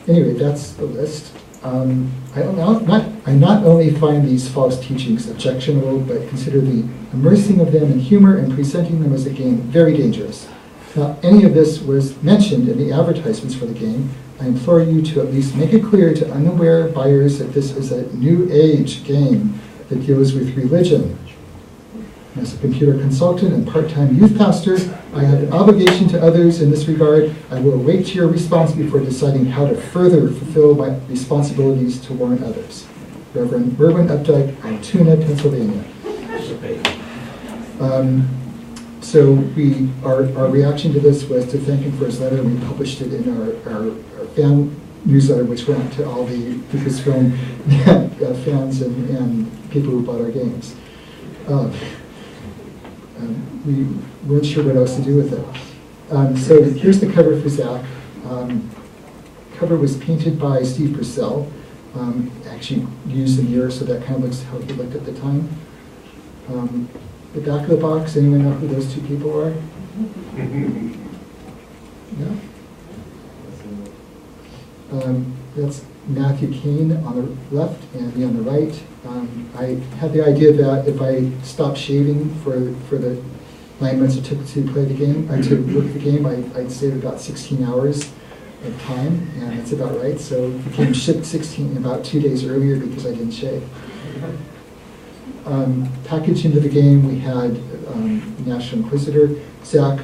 Anyway, that's the list. I not only find these false teachings objectionable, but consider the immersing of them in humor and presenting them as a game very dangerous. Now, any of this was mentioned in the advertisements for the game. I implore you to at least make it clear to unaware buyers that this is a new age game that deals with religion. As a computer consultant and part-time youth pastor, I have an obligation to others in this regard. I will await your response before deciding how to further fulfill my responsibilities to warn others. Reverend Merwin Updike, Altoona, Pennsylvania. So our reaction to this was to thank him for his letter, and we published it in our fan newsletter, which went out to all the Lucasfilm fans and people who bought our games. We weren't sure what else to do with it. So here's the cover for Zach. Cover was painted by Steve Purcell. Actually used the mirror, so that kind of looks how he looked at the time. The back of the box, anyone know who those two people are? No? That's Matthew Kane on the left and me on the right. I had the idea that if I stopped shaving for the 9 months it took to play the game, to work the game, I'd save about 16 hours of time, and that's about right. So the game shipped 16 about 2 days earlier because I didn't shave. Packaged into the game, we had National Inquisitor. Zach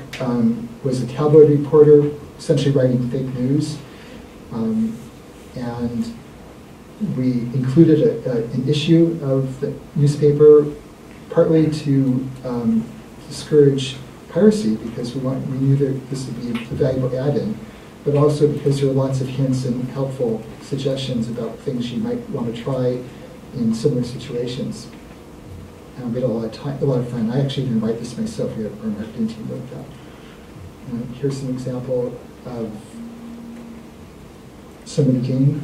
was a tabloid reporter, essentially writing fake news. And we included an issue of the newspaper partly to discourage piracy, because we knew that this would be a valuable add-in, but also because there were lots of hints and helpful suggestions about things you might want to try in similar situations. And we had a lot of fun. I actually didn't write this myself. We had our marketing team wrote that. And here's an example of some of the game.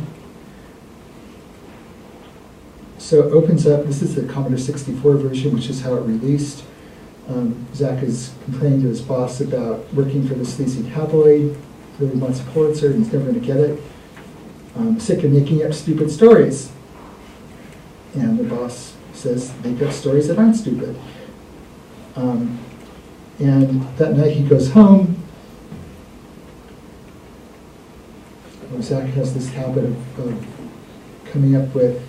So it opens up, this is the Commodore 64 version, which is how it released. Zach is complaining to his boss about working for the sleazy tabloid, really wants a Pulitzer, and he's never going to get it. Sick of making up stupid stories. And the boss says, make up stories that aren't stupid. And that night he goes home. Zach has this habit of coming up with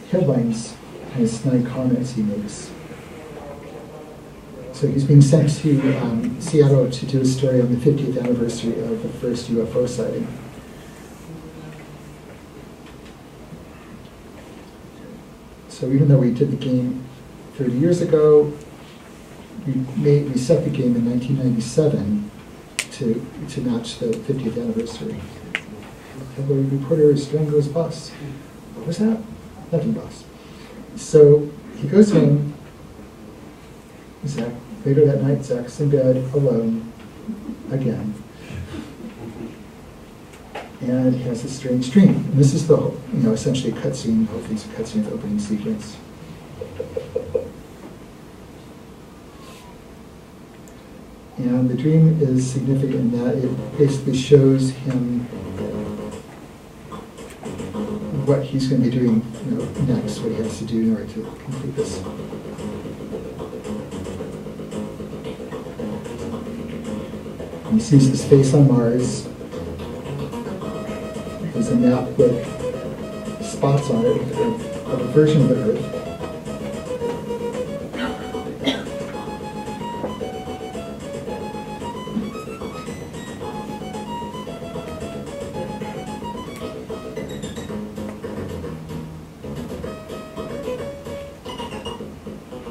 headlines and snide comments he makes. So he's being sent to Seattle to do a story on the 50th anniversary of the first UFO sighting. So even though we did the game 30 years ago, we set the game in 1997 to match the 50th anniversary. Tabloid reporter strangles boss. What was that? Nothing, boss. So he goes home. Later that night, Zach's in bed alone again, and he has a strange dream. And this is the essentially a cutscene. Hopefully, it's a cutscene of the opening sequence. And the dream is significant in that it basically shows him what he's going to be doing next, what he has to do in order to complete this. He sees the space on Mars. There's a map with spots on it of a version of the Earth.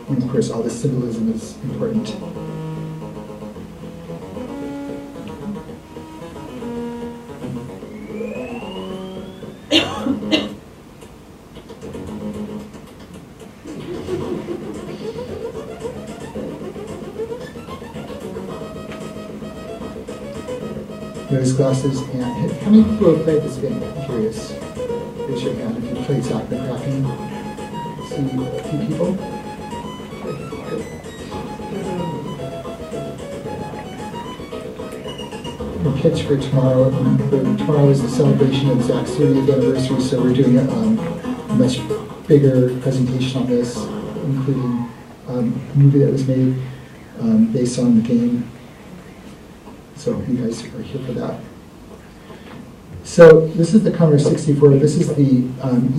And of course, all this symbolism is important. Those glasses, and how many people have played this game? I'm curious. Raise your hand if you played Zecca the Kraken. See a few people. The pitch for tomorrow. Tomorrow is the celebration of Zach's 30th anniversary, so we're doing a much bigger presentation on this, including a movie that was made based on the game. So you guys are here for that. So this is the Commodore 64. This is the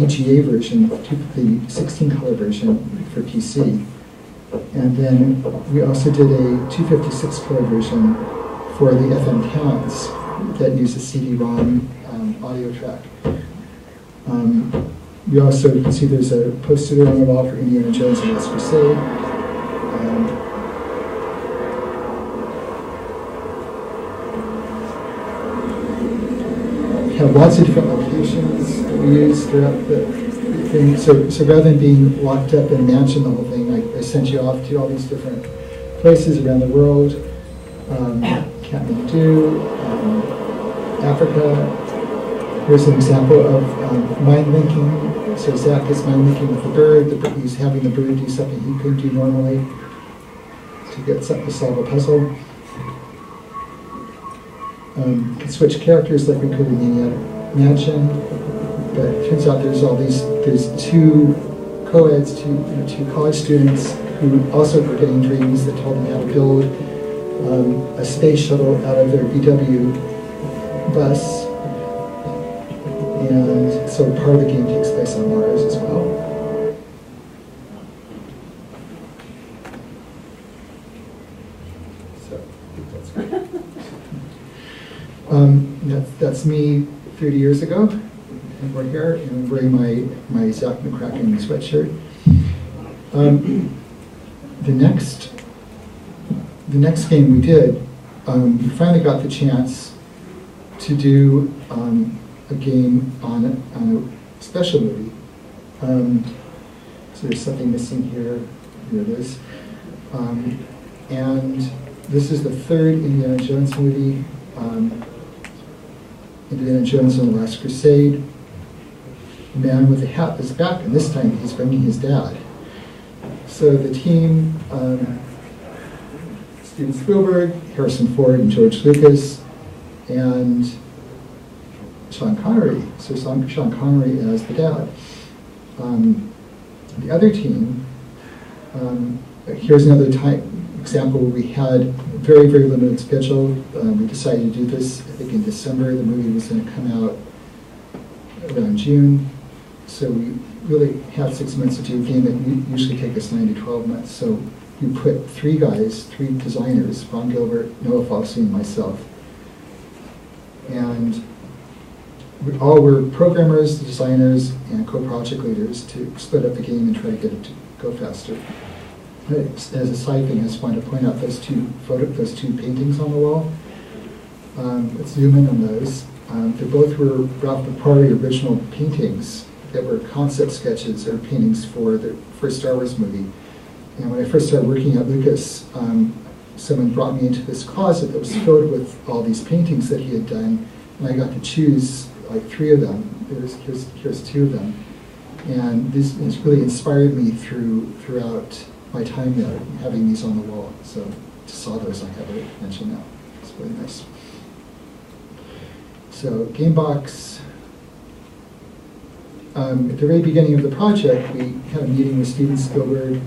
EGA version, the 16-color version for PC. And then we also did a 256-color version for the FM towns that use a CD-ROM audio track. We also, you can see there's a poster there on the wall for Indiana Jones and Last Crusade. Have lots of different locations that we use throughout the thing. So rather than being locked up in a mansion, the whole thing, I sent you off to all these different places around the world. Kathmandu, Africa. Here's an example of mind linking. So Zach is mind linking with the bird. He's having the bird do something he couldn't do normally to get something to solve a puzzle. Can switch characters like we could in the mansion, but it turns out there's two co-eds, two college students who also were getting dreams that told them how to build a space shuttle out of their VW bus, and so part of the game takes place on Mars as well. So I think that's great. That's me 30 years ago. And we're here, and I'm wearing my Zach McCracken sweatshirt. The next game we did, we finally got the chance to do a game on a special movie. So there's something missing here. Here it is. And this is the third Indiana Jones movie. Indiana Jones and the Last Crusade. The man with the hat is back, and this time he's bringing his dad. So the team, Steven Spielberg, Harrison Ford, and George Lucas, and Sean Connery. So Sean Connery as the dad. The other team, here's another example where we had very, very limited schedule. We decided to do this, I think, in December. The movie was going to come out around June. So we really had 6 months to do a game that usually take us 9 to 12 months. So we put 3 guys, 3 designers, Ron Gilbert, Noah Fossey, and myself. And we all were programmers, designers, and co-project leaders to split up the game and try to get it to go faster. As a side thing, I just wanted to point out those two paintings on the wall. Let's zoom in on those. They both were Ralph McQuarrie original paintings that were concept sketches or paintings for the first Star Wars movie. And when I first started working at Lucas, someone brought me into this closet that was filled with all these paintings that he had done, and I got to choose like 3 of them. Here's 2 of them. And this has really inspired me throughout my time there, having these on the wall. So just saw those, I have to mention now. It's really nice. So Gamebox, at the very beginning of the project, we had a meeting with Steven Spielberg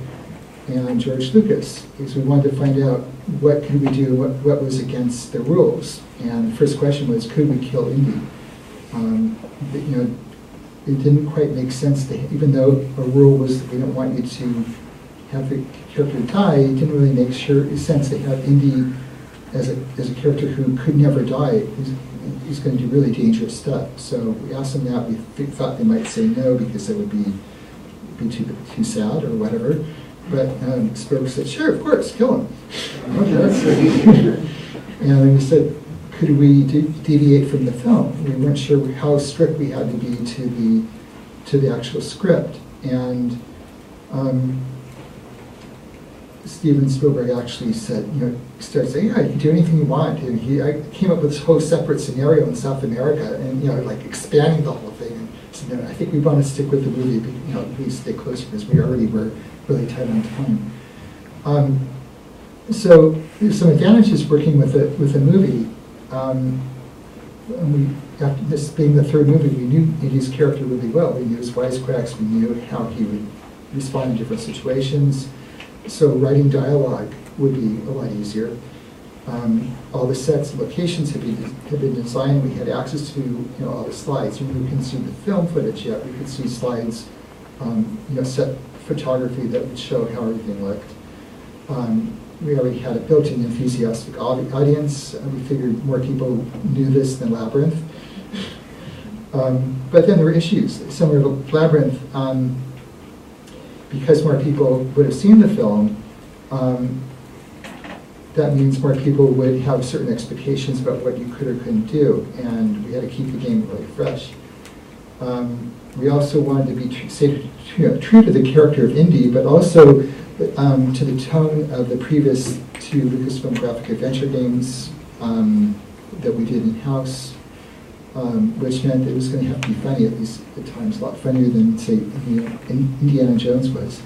and George Lucas, because we wanted to find out what could we do, what was against the rules. And the first question was, could we kill Indy? It didn't quite make sense to, even though a rule was that we don't want you to have the character die, it didn't really make sense to have Indy as a character who could never die. He's going to do really dangerous stuff. So we asked them that. We thought they might say no because it would be too sad or whatever. But Spielberg said, sure, of course, kill him. Okay. And then we said, could we deviate from the film? We weren't sure how strict we had to be to the actual script. And Steven Spielberg actually said, started saying, yeah, you can do anything you want. And I came up with this whole separate scenario in South America, and like expanding the whole thing. And said, I think we want to stick with the movie, please stay closer, because we already were really tight on time. So there's some advantages working with a movie. And after this being the third movie, we knew Indy's character really well. We knew his wisecracks. We knew how he would respond in different situations. So writing dialogue would be a lot easier. All the sets and locations had been designed. We had access to all the slides. We couldn't see the film footage yet. We could see slides, set photography that would show how everything looked. We already had a built-in enthusiastic audience. We figured more people knew this than Labyrinth. But then there were issues. Similar to Labyrinth, because more people would have seen the film, that means more people would have certain expectations about what you could or couldn't do, and we had to keep the game really fresh. We also wanted to be true to the character of Indy, but also to the tone of the previous 2 Lucasfilm graphic adventure games that we did in-house, which meant it was going to have to be funny, at least at times, a lot funnier than, say, Indiana Jones was.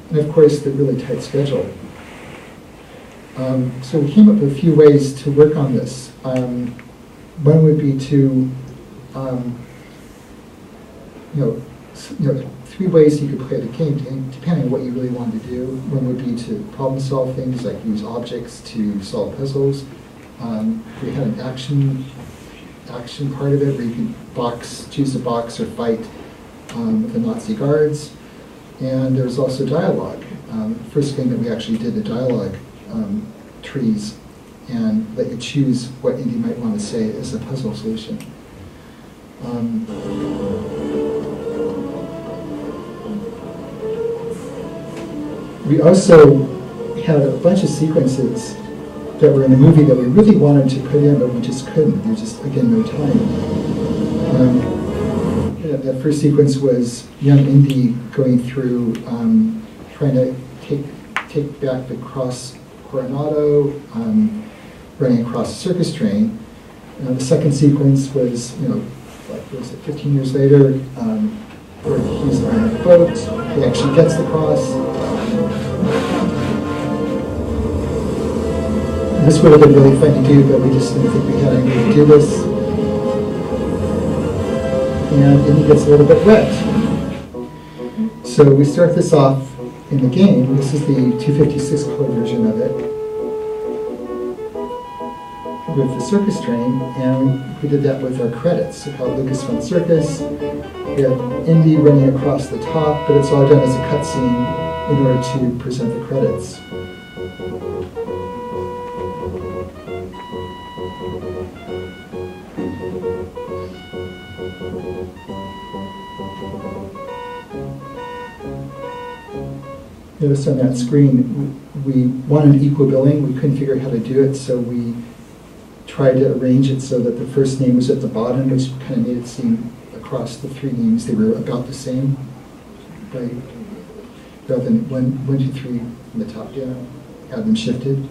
And of course, the really tight schedule. So we came up with a few ways to work on this. One would be to, 3 ways you could play the game, depending on what you really wanted to do. One would be to problem solve things, like use objects to solve puzzles. We had an action part of it where you could choose a box or fight with the Nazi guards. And there was also dialogue. The first game that we actually did, the dialogue trees, and let you choose what Indy might want to say as a puzzle solution. We also had a bunch of sequences that were in the movie that we really wanted to put in, but we just couldn't. There's just, again, no time. That first sequence was young Indy going through, trying to take back the cross Coronado, running across a circus train. The second sequence was, like, was it 15 years later, where he's on a boat, he actually gets the cross. This would have been really fun to do, but we just didn't think we had anything to do this. And then he gets a little bit wet. So we start this off in the game. This is the 256 color version of it with the circus train, and we did that with our credits. It's called Lucasfilm Circus. We have Indy running across the top, but it's all done as a cutscene in order to present the credits. Notice on that screen, we wanted equal billing. We couldn't figure out how to do it, so we tried to arrange it so that the first name was at the bottom, which kind of made it seem across the three names they were about the same, right? Rather than 1, 2, 3 from the top down, have them shifted.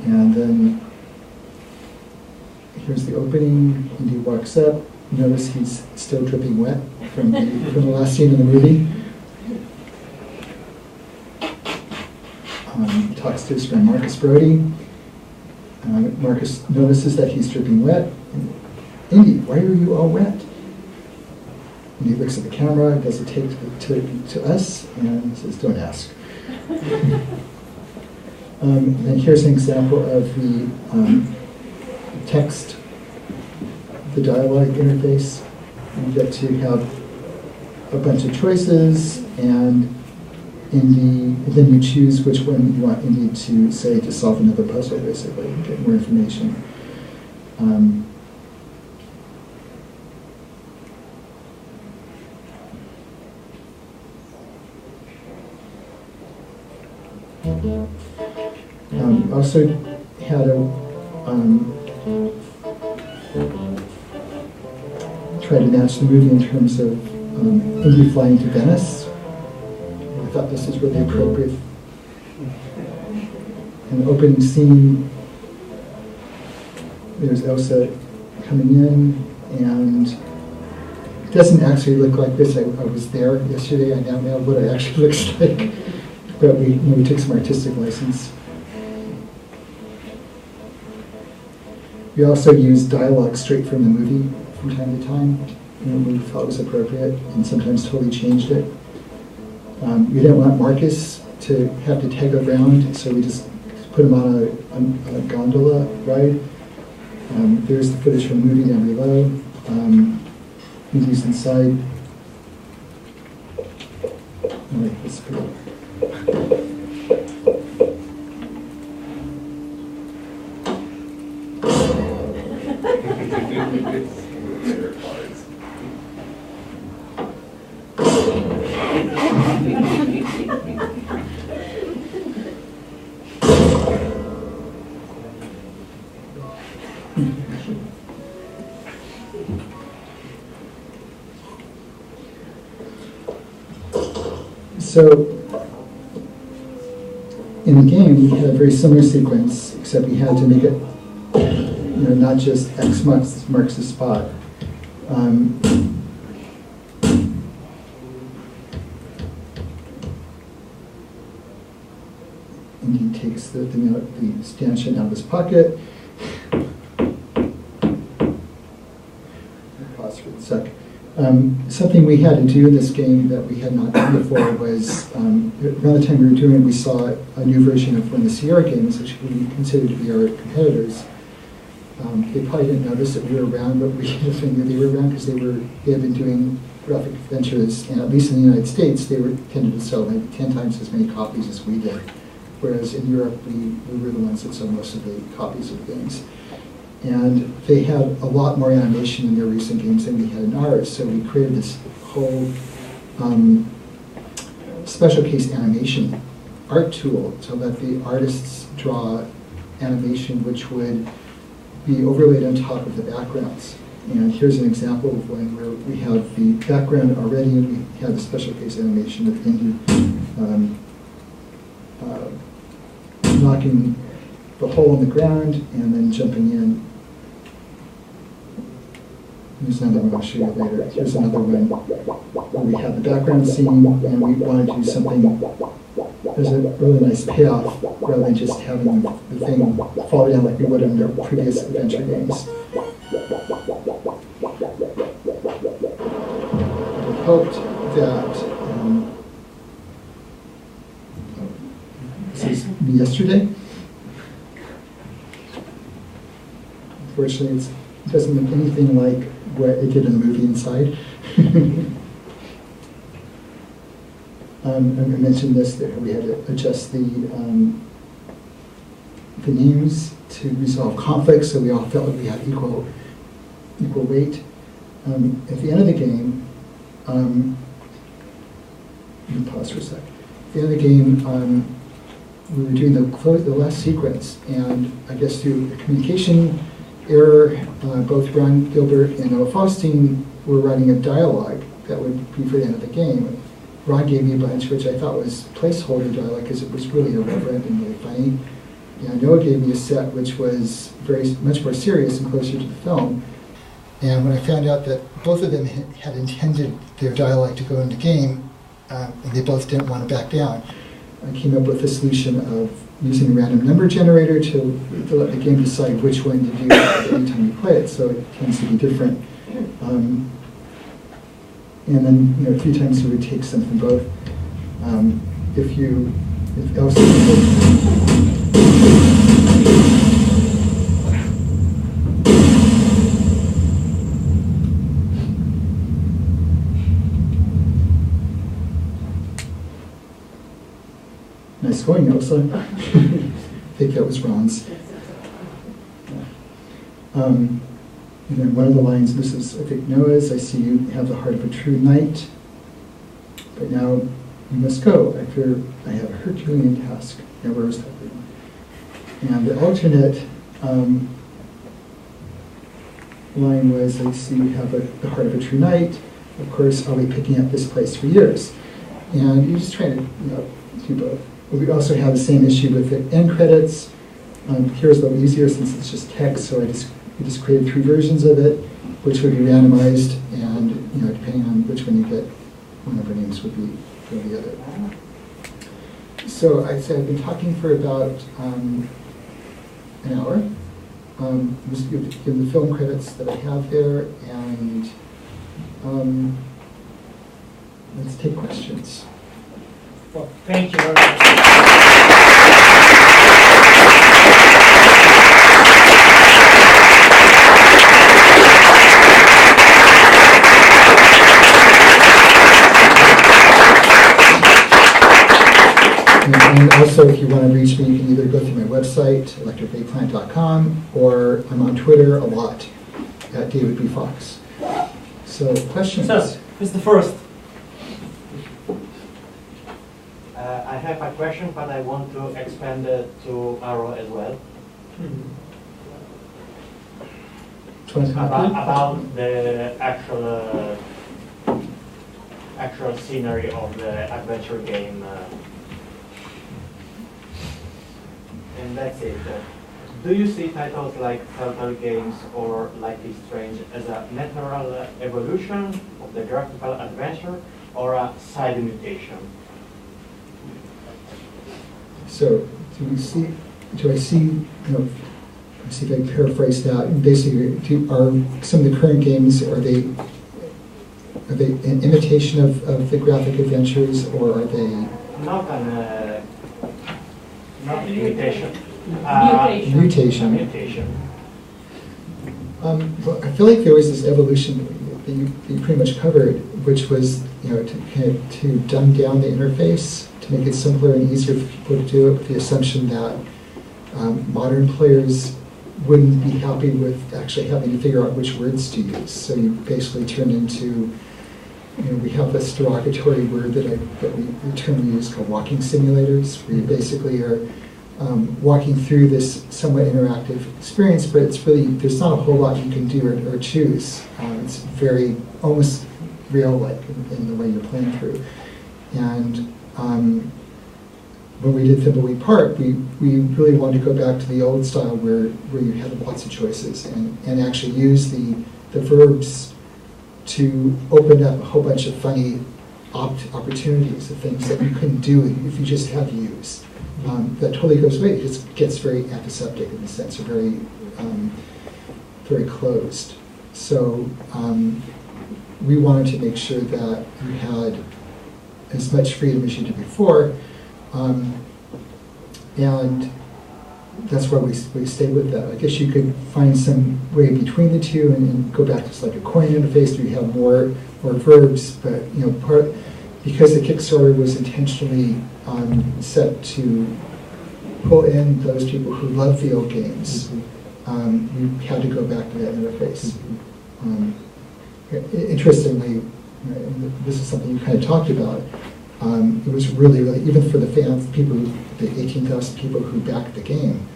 And then here's the opening. Indy walks up. Notice he's still dripping wet from the last scene in the movie. He talks to his friend Marcus Brody. Marcus notices that he's dripping wet. Indy, why are you all wet? And he looks at the camera, does a take to us, and says, "Don't ask." And here's an example of the text, the dialogue interface. You get to have a bunch of choices, and then you choose which one you want Indy to say to solve another puzzle, basically, and get more information. Also had a try to match the movie in terms of Indy flying to Venice. I thought this was really appropriate. In the opening scene, there's Elsa coming in, and it doesn't actually look like this. I was there yesterday. I now know what it actually looks like, but we took some artistic license. We also used dialogue straight from the movie from time to time, when we thought was appropriate, and sometimes totally changed it. We didn't want Marcus to have to tag around, so we just put him on a gondola ride. There's the footage from the movie down below. Indy's inside. All right, let's go. So, in the game, we had a very similar sequence, except we had to make it, not just X marks the spot. And he takes the stanchion out of his pocket. Pause for a sec. Something we had to do in this game that we had not done before was, around the time we were doing it, we saw a new version of one of the Sierra games, which we considered to be our competitors. They probably didn't notice that we were around, but we definitely knew they were around because they had been doing graphic adventures, and at least in the United States, they tended to sell maybe 10 times as many copies as we did. Whereas in Europe, we were the ones that sold most of the copies of the games. And they had a lot more animation in their recent games than we had in ours, so we created this whole special case animation art tool to let the artists draw animation which would be overlaid on top of the backgrounds. And here's an example of one where we have the background already, and we have the special case animation of Indy knocking the hole in the ground and then jumping in. Here's another one I'll show you later. Here's another one where we have the background scene and we wanted to do something. There's a really nice payoff rather than just having the thing fall down like we would in our previous adventure games. I hoped that this is yesterday. Unfortunately, it doesn't look anything like what it did in the movie inside. I mentioned this, that we had to adjust the names to resolve conflicts, so we all felt like we had equal weight. At the end of the game, let me pause for a sec. At the end of the game, we were doing the last sequence, and I guess through a communication error, both Ron Gilbert and Noah Faustine were writing a dialogue that would be for the end of the game. Ron gave me a bunch which I thought was placeholder dialogue because it was really irreverent and really funny. And Noah gave me a set which was much more serious and closer to the film. And when I found out that both of them had intended their dialogue to go in the game, and they both didn't want to back down, I came up with a solution of using a random number generator to let the game decide which one to do every time you play it, so it tends to be different. And then, a few times you would take some from both. If else. Nice going, Elsa. I think that was Ron's. And then one of the lines, this is, I think, Noah's, I see you have the heart of a true knight, but now you must go. I fear I have a Herculean task. Now, where is that? And the alternate line was, I see you have the heart of a true knight. Of course, I'll be picking up this place for years. And you just try to do both. We also have the same issue with the end credits. Here's a little easier since it's just text, so we just created 3 versions of it, which would be randomized, and depending on which one you get, one of our names would be the other. So I said I've been talking for about an hour. Just give the film credits that I have there, and let's take questions. Well, thank you very much. And also, if you want to reach me, you can either go through my website, electricveightplant.com, or I'm on Twitter a lot, at David B. Fox. So, questions? So, who's the first? I have a question, but I want to expand it to Mauro as well. About the actual scenery of the adventure game. And that's it. Do you see titles like Telltale Games or Life is Strange as a natural evolution of the graphical adventure or a side mutation? So, I see, let's see if I paraphrase that. Basically, are some of the current games, are they an imitation of the graphic adventures, or are they? Not imitation. Mutation. Mutation. Well, I feel like there was this evolution. you pretty much covered, which was, to dumb down the interface, to make it simpler and easier for people to do it, with the assumption that modern players wouldn't be happy with actually having to figure out which words to use. So you basically turn into, we have this derogatory word the term we use called walking simulators, where you basically are walking through this somewhat interactive experience, but it's really, there's not a whole lot you can do or choose. It's very, almost real-like in the way you're playing through. And when we did Thimbleweed Park, we really wanted to go back to the old style where you had lots of choices and actually use the verbs to open up a whole bunch of funny opportunities of things that you couldn't do if you just had use. That totally goes away. It just gets very antiseptic in the sense, or very, very closed. So we wanted to make sure that you had as much freedom as you did before, and that's why we stayed with that. I guess you could find some way between the two and go back to like a coin interface where you have more verbs, but because the Kickstarter was intentionally set to pull in those people who love the old games, we had to go back to that interface. Interestingly, this is something you kind of talked about, it was really, even for the fans, the 18,000 people who backed the game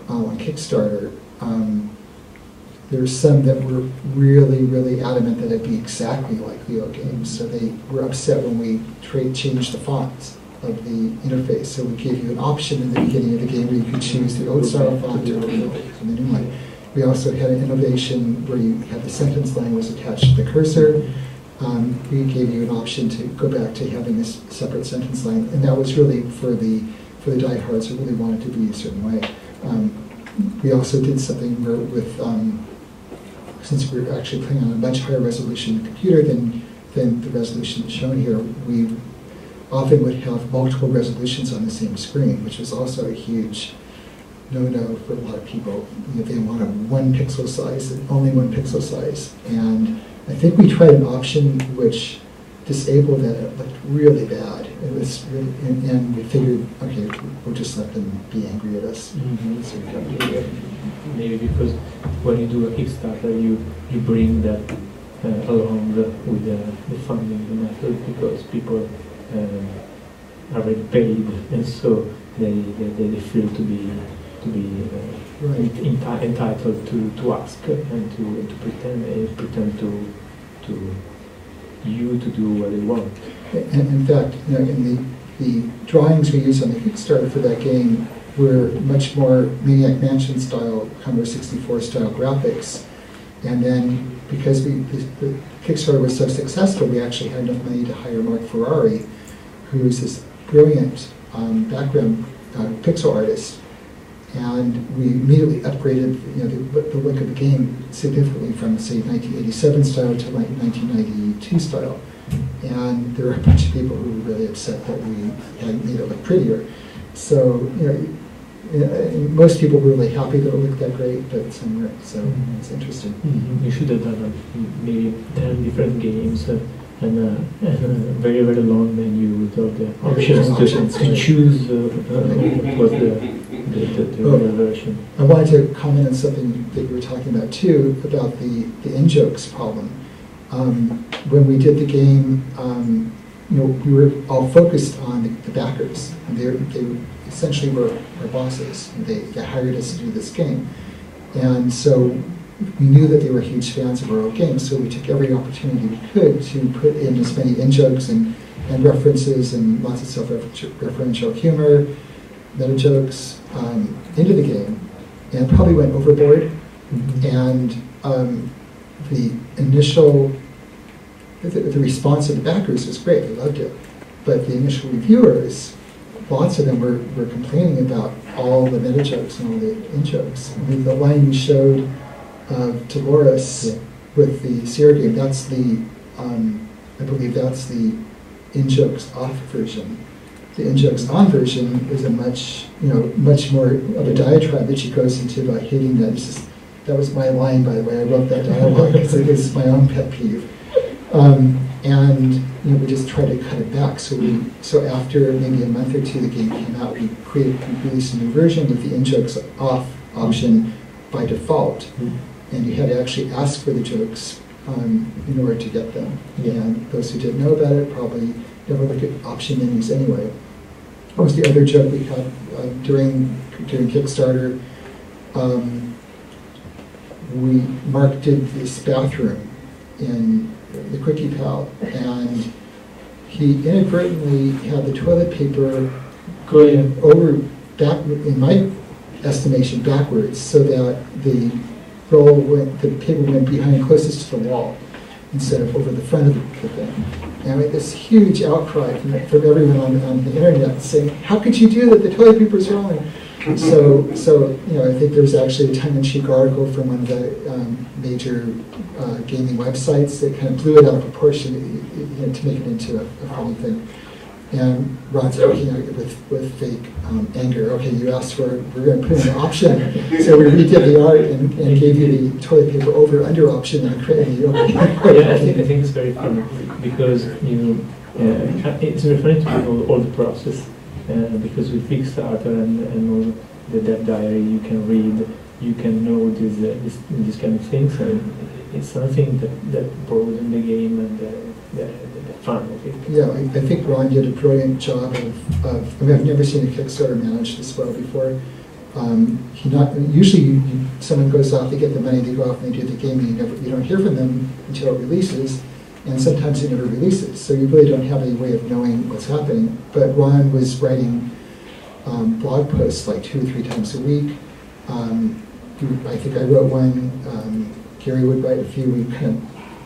on Kickstarter, there's some that were really, really adamant that it'd be exactly like the old games. So they were upset when we changed the fonts of the interface. So we gave you an option in the beginning of the game where you could choose the old style font or the new one. We also had an innovation where you had the sentence line was attached to the cursor. We gave you an option to go back to having a separate sentence line, and that was really for the diehards who really wanted to be a certain way. We also did something where since we were actually playing on a much higher resolution computer than the resolution shown here, we often would have multiple resolutions on the same screen, which was also a huge no-no for a lot of people. They wanted one pixel size, only one pixel size. And I think we tried an option which disabled that. It looked really bad. It was really, and we figured, okay, we'll just let them be angry at us. Mm-hmm. So maybe because when you do a Kickstarter, you bring that along with the funding, the method, because people are already paid, and so they feel to be right. entitled to ask and to pretend to you to do what they want. And in fact, in the drawings we used on the Kickstarter for that game were much more Maniac Mansion style, Commodore 64 style graphics. And then because the Kickstarter was so successful, we actually had enough money to hire Mark Ferrari, who's this brilliant background pixel artist. And we immediately upgraded the look of the game significantly from, say, 1987 style to 1992 style. And there were a bunch of people who were really upset that we hadn't made it look prettier. So, most people were really happy that it looked that great, but some weren't. So it's interesting. Mm-hmm. You should have done maybe 10 different games and a very, very long menu with all the options to choose what was the version. I wanted to comment on something that you were talking about too, about the in-jokes problem. When we did the game, we were all focused on the backers. And they essentially were our bosses. They hired us to do this game. And so we knew that they were huge fans of our old games, so we took every opportunity we could to put in as many in-jokes and references and lots of self-referential humor, meta jokes into the game, and probably went overboard. And the initial, the response of the backers was great, they loved it. But the initial reviewers, lots of them were complaining about all the meta jokes and all the in-jokes. I mean, the line you showed of Dolores with the Sierra game, that's the, I believe that's the in-jokes off version. The in-jokes on version is a much more of a diatribe that she goes into by hating that. It's just, That was my line, by the way. I wrote that dialogue because it was my own pet peeve. And we just tried to cut it back. So after maybe a month or two, the game came out. We released a new version with the in-jokes off option by default, and you had to actually ask for the jokes in order to get them. And those who didn't know about it probably never looked at option menus anyway. What was the other joke we had during Kickstarter? Mark did this bathroom in the Quickie Pal, and he inadvertently had the toilet paper going back, in my estimation, backwards, so that the paper went behind closest to the wall instead of over the front of the thing. And we had this huge outcry from everyone on the internet saying, "How could you do that? The toilet paper's wrong." So I think there was actually a tongue-in-cheek article from one of the major gaming websites that kind of blew it out of proportion to make it into a funny thing. And Ron said, okay, with fake anger, okay, you asked for it, we're going to put in an option. So we redid the art and gave you the toilet paper under option and created the Yeah, I think it's very funny because it's very funny to know all the process. Because with Kickstarter and all the dev diary, you can read, you can know this kind of things, and it's something that broadens the game and the fun of it. Yeah, I think Ron did a brilliant job of I've never seen a Kickstarter managed this well before. Usually someone goes off, they get the money, they go off and they do the game, and you don't hear from them until it releases. And sometimes it never releases, so you really don't have any way of knowing what's happening. But Ron was writing blog posts like 2 or 3 times a week. I think I wrote one, Gary would write a few, we kind of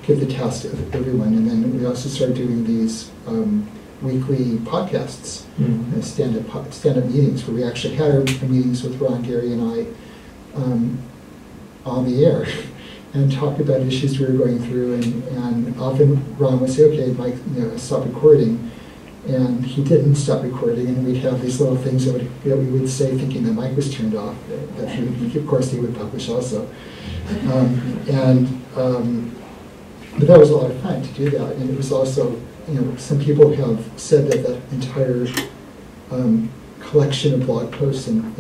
give the task to everyone. And then we also started doing these weekly podcasts, stand-up meetings, where we actually had our meetings with Ron, Gary, and I on the air. And talked about issues we were going through, and often Ron would say, okay, Mike, stop recording. And he didn't stop recording, and we'd have these little things that we would say thinking the mic was turned off, that of course he would publish also. But that was a lot of fun to do that. And it was also, some people have said that entire collection of blog posts and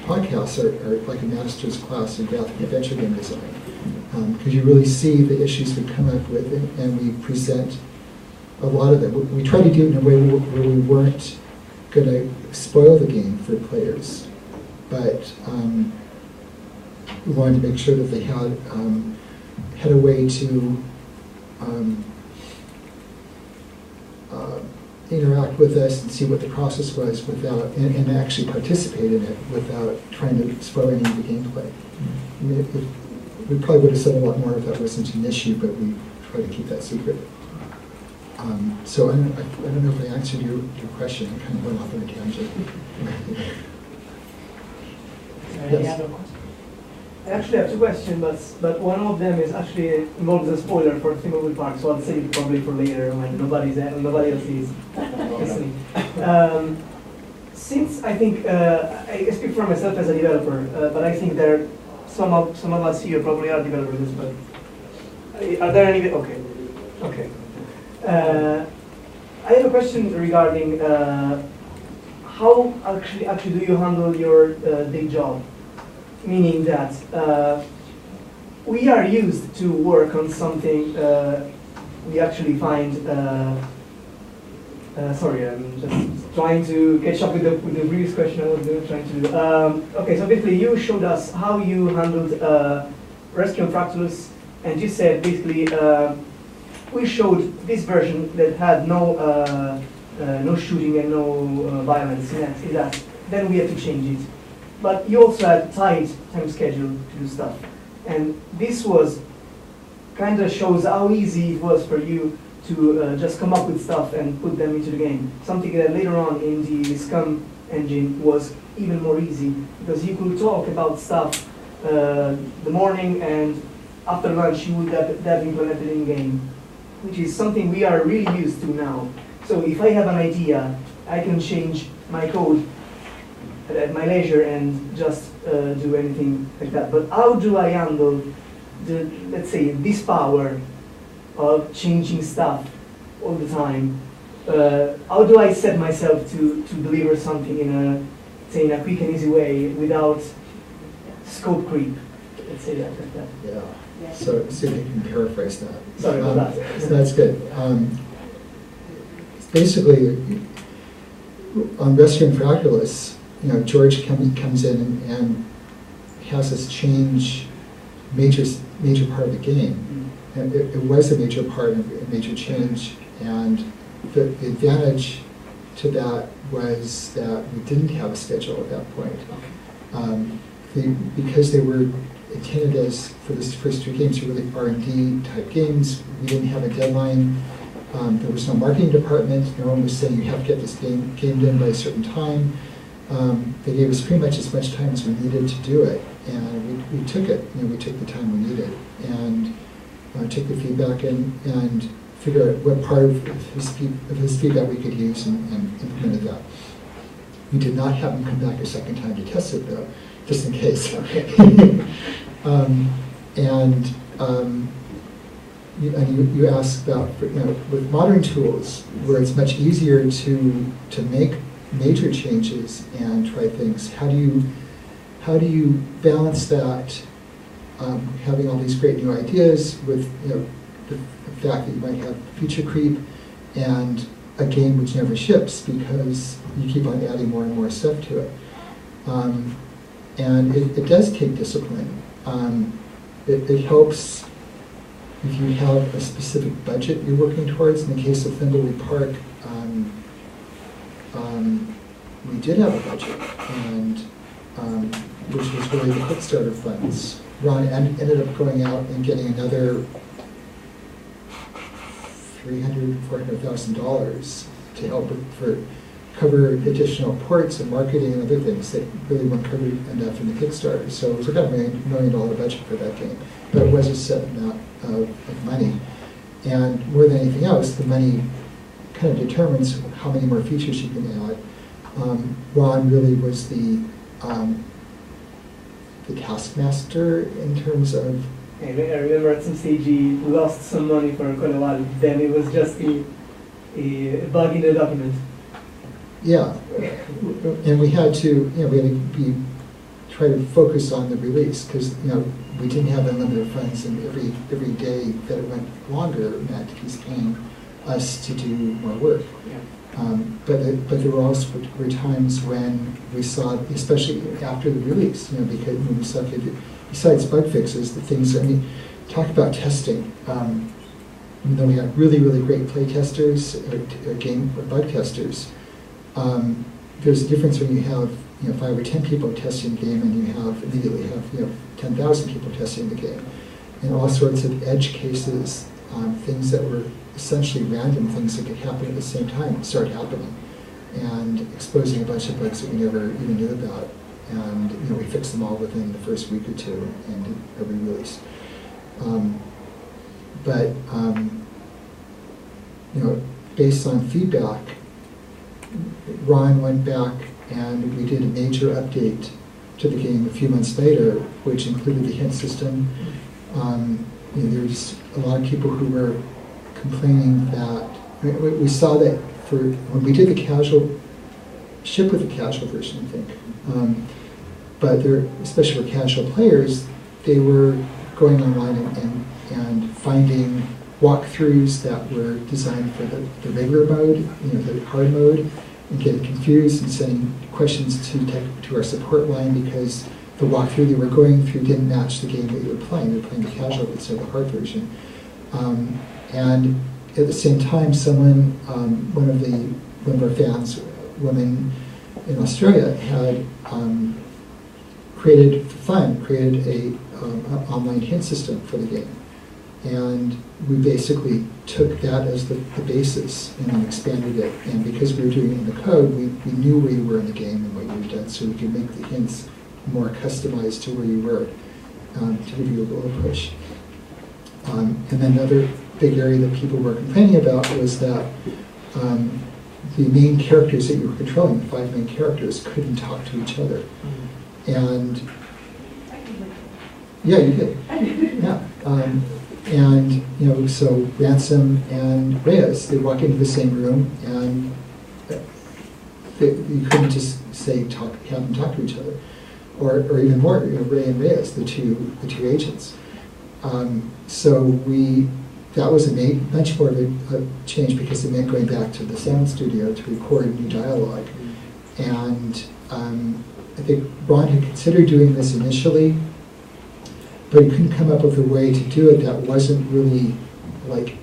podcasts are like a master's class in graphic adventure game design. Because you really see the issues we come up with, and we present a lot of them. We try to do it in a way where we weren't going to spoil the game for players, but we wanted to make sure that they had a way to interact with us and see what the process was without, and actually participate in it without trying to spoil any of the gameplay. We probably would have said a lot more if that wasn't an issue, but we try to keep that secret. So I don't know if I answered your question. I kind of went off on a tangent. Yes. I actually have 2 questions, but one of them is actually involves a spoiler for Thimbleweed Park, so I'll save it probably for later when nobody else is listening. Since I think, I speak for myself as a developer, but I think there are some of us here probably are developers, but are there any? Okay. I have a question regarding how actually do you handle your day job? Meaning that we are used to work on something we actually find. Sorry, I'm just trying to catch up with the previous question I was trying to do. Okay, so basically you showed us how you handled Rescue Fractalus, and you said basically we showed this version that had no shooting and no violence in that. Then we had to change it. But you also had tight time schedule to do stuff. And this was kind of shows how easy it was for you to just come up with stuff and put them into the game. Something that later on in the Scum engine was even more easy, because you could talk about stuff the morning, and after lunch you would have that implemented in game, which is something we are really used to now. So if I have an idea, I can change my code at my leisure and just do anything like that. But how do I handle the, let's say, this power of changing stuff all the time? How do I set myself to deliver something in a, say, in a quick and easy way without scope creep? Let's say that like that. Yeah. So see if you can paraphrase that. Sorry about that. So that's good. Basically, on Rescue Fractalus, George comes in and has us change major part of the game. And it was a major part, a major change. And the advantage to that was that we didn't have a schedule at that point. Because they were intended as, for this first two games, were really R&D type games, we didn't have a deadline. There was no marketing department. No one was saying you have to get this game done by a certain time. They gave us pretty much as much time as we needed to do it, and we took it. We took the time we needed, and took the feedback and figured out what part of his feedback we could use and implemented that. We did not have him come back a second time to test it, though, just in case. You asked about, with modern tools, where it's much easier to make major changes and try things. How do you balance that, having all these great new ideas with the fact that you might have feature creep and a game which never ships because you keep on adding more and more stuff to it. And it does take discipline. It helps if you have a specific budget you're working towards. In the case of Thimbleby Park, we did have a budget, and which was really the Kickstarter funds. Ron ended up going out and getting another $300,000, $400,000 to help cover additional ports and marketing and other things that really weren't covered enough in the Kickstarter. So it was about $1 million budget for that game, but it was a set amount of money. And more than anything else, the money kind of determines how many more features you can add. Ron really was the taskmaster in terms of. I remember at some stage he lost some money for quite a while. Then it was just a bug in the document. Yeah, and we had to, try to focus on the release because we didn't have unlimited funds, and every day that it went longer meant he's paying us to do more work. Yeah. But there were also times when we saw, especially after the release, because when we saw, besides bug fixes, the things that talk about testing. Even though we had really, really great play testers, game bug testers. There's a difference when you have 5 or 10 people testing the game, and you immediately have 10,000 people testing the game, and all sorts of edge cases, things that were essentially random things that could happen at the same time start happening, and exposing a bunch of bugs that we never even knew about. And we fixed them all within the first week or two and did a re-release. Based on feedback, Ron went back and we did a major update to the game a few months later, which included the hint system. There's a lot of people who were complaining that, we saw that when we did the casual, ship with the casual version, I think. But especially for casual players, they were going online and finding walkthroughs that were designed for the regular mode, the hard mode, and getting confused and sending questions to our support line because the walkthrough they were going through didn't match the game that you were playing. They were playing the casual instead of the hard version. And at the same time, one of our fans, woman in Australia, had created an online hint system for the game. And we basically took that as the basis and then expanded it. And because we were doing it in the code, we knew where you were in the game and what you had done, so we could make the hints more customized to where you were to give you a little push. And then another big area that people were complaining about was that the main characters that you were controlling, the 5 main characters, couldn't talk to each other. And yeah, you did. Yeah. And you know, so Ransom and Reyes, they walk into the same room, and you couldn't just say have them talk to each other, or even more, you know, Ray and Reyes, the two agents. So that was much more of a change, because it meant going back to the sound studio to record new dialogue. And I think Ron had considered doing this initially, but he couldn't come up with a way to do it that wasn't really like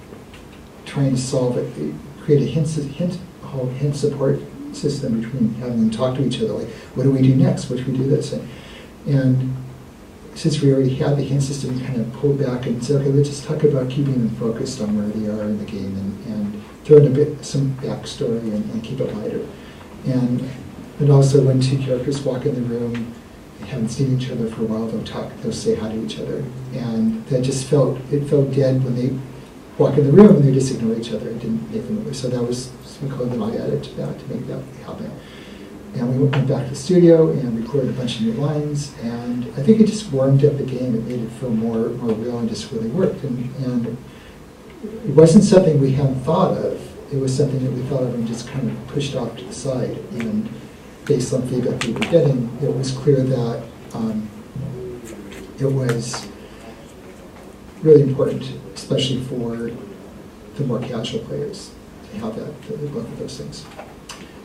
trying to solve it, create a hint support system between having them talk to each other, like, what do we do next? What should we do this? And since we already had the hint system, we kind of pulled back and said, okay, let's just talk about keeping them focused on where they are in the game, and throw in some backstory and keep it lighter. And also, when 2 characters walk in the room, they haven't seen each other for a while, they'll say hi to each other. And that just felt dead when they walk in the room and they just ignore each other. It didn't make them, so that was some code that I added to that to make that happen. And we went back to the studio and recorded a bunch of new lines, and I think it just warmed up the game. It made it feel more real and just really worked. And it wasn't something we hadn't thought of. It was something that we thought of and just kind of pushed off to the side. And based on feedback we were getting, it was clear that it was really important, especially for the more casual players, to have both of those things.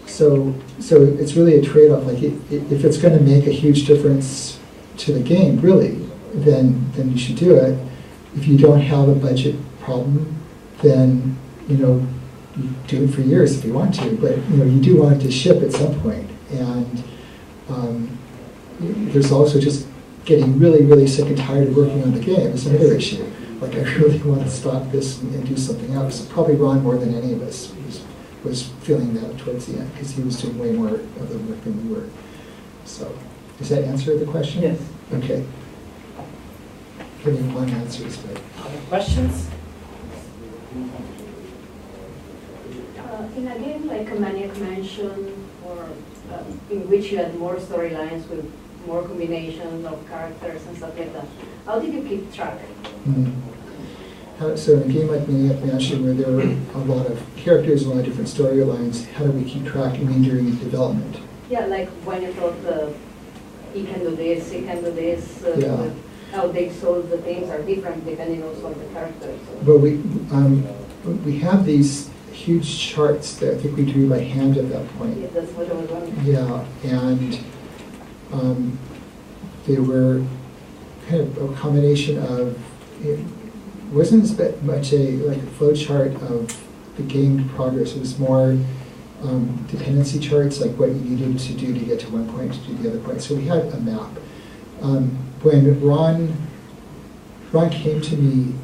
So it's really a trade-off. Like, if it's going to make a huge difference to the game, really, then you should do it. If you don't have a budget problem, then you do it for years if you want to. But you do want it to ship at some point. And there's also just getting really, really sick and tired of working on the game is another issue. Like, I really want to stop this and do something else. Probably Ron, more than any of us, was feeling that towards the end, because he was doing way more of the work than we were. So, does that answer the question? Yes. Okay. Giving long answers, but. Other questions? In a game like a Maniac Mansion, or in which you had more storylines with more combinations of characters and stuff like that, how did you keep track? So in a game like Maniac Mansion, where there were a lot of characters, a lot of different storylines, how do we keep track? I mean, during development? Yeah, like when you thought he can do this, he can do this, Yeah. how they solve the things are different depending also on the characters. Well, we have these huge charts that I think we drew by hand at that point. Yeah, that's what I was wondering. Yeah, and they were kind of a combination of, it wasn't as much like a flow chart of the game progress. It was more dependency charts, like what you needed to do to get to one point to do the other point. So we had a map. When Ron came to me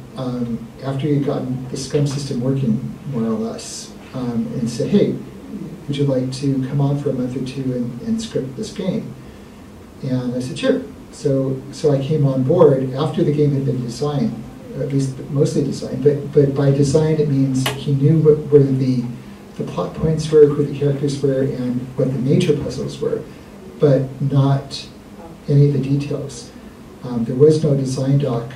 after he had gotten the SCUM system working more or less, and said, hey, would you like to come on for a month or two and script this game? And I said, sure. So I came on board after the game had been designed, at least mostly designed, but by design it means he knew where the plot points were, who the characters were, and what the major puzzles were, but not any of the details. There was no design doc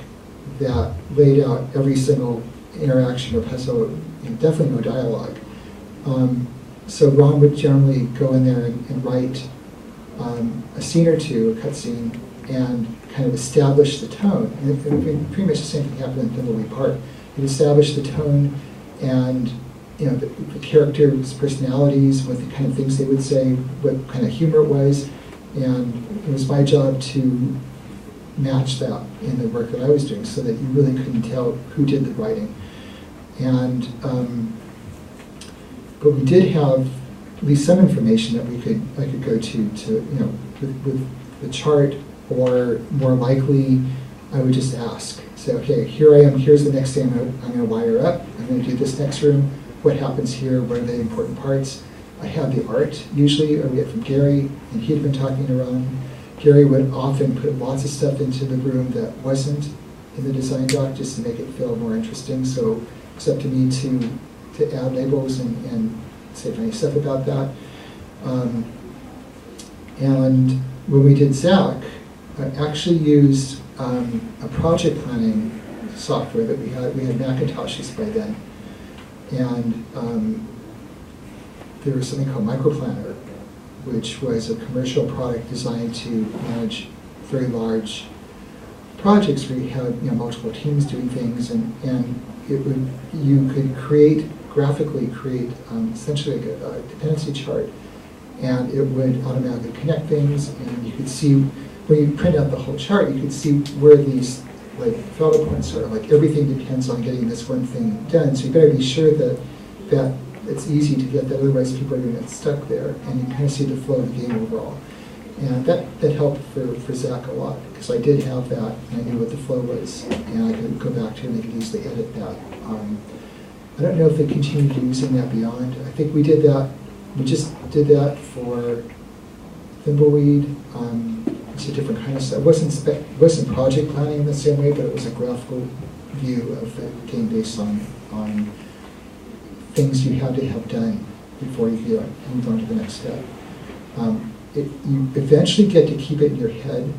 that laid out every single interaction or puzzle, and definitely no dialogue. So Ron would generally go in there and write a scene or two, a cutscene, and kind of establish the tone. And pretty much the same thing happened in Thimbleby Park. He'd establish the tone and the characters' personalities, what the kind of things they would say, what kind of humor it was, and it was my job to match that in the work that I was doing, so that you really couldn't tell who did the writing. And but we did have at least some information that I could go to with the chart, or more likely I would just ask, say, okay, here I am, here's the next thing I'm going to wire up, I'm going to do this next room, what happens here, what are the important parts? I have the art usually, or we get from Gary, and he'd been talking to Ron. Gary would often put lots of stuff into the room that wasn't in the design doc, just to make it feel more interesting. So it's up to me to add labels and say funny stuff about that. And when we did Zecca, I actually used a project planning software that we had Macintoshes by then. And there was something called Microplanner, which was a commercial product designed to manage very large projects where you had multiple teams doing things, and you could graphically create essentially like a dependency chart, and it would automatically connect things, and you could see, when you print out the whole chart, you could see where these like fellow points are. Like everything depends on getting this one thing done, so you better be sure that it's easy to get that, otherwise people are going to get stuck there, and you kind of see the flow of the game overall. And that helped for Zecca a lot, because I did have that, and I knew what the flow was, and I could go back to it and I could easily edit that. I don't know if they continued using that beyond. I think we just did that for Thimbleweed. It's a different kind of stuff. It wasn't project planning in the same way, but it was a graphical view of the game based on things you had to have done before you could move on to the next step. You eventually get to keep it in your head.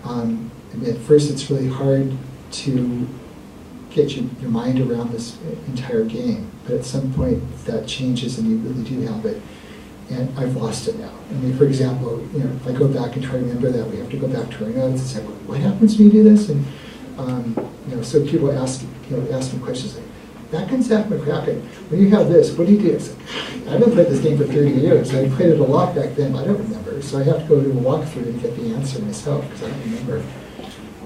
At first it's really hard to get your mind around this entire game, but at some point that changes and you really do have it. And I've lost it now. I mean, for example, if I go back and try to remember that, we have to go back to our notes and say, what happens when you do this? And so people ask me questions like, back in Zecca McCracken, when you have this, what do you do? It's like, I haven't played this game for 30 years. I played it a lot back then, but I don't remember. So I have to go to a walkthrough to get the answer myself, because I don't remember.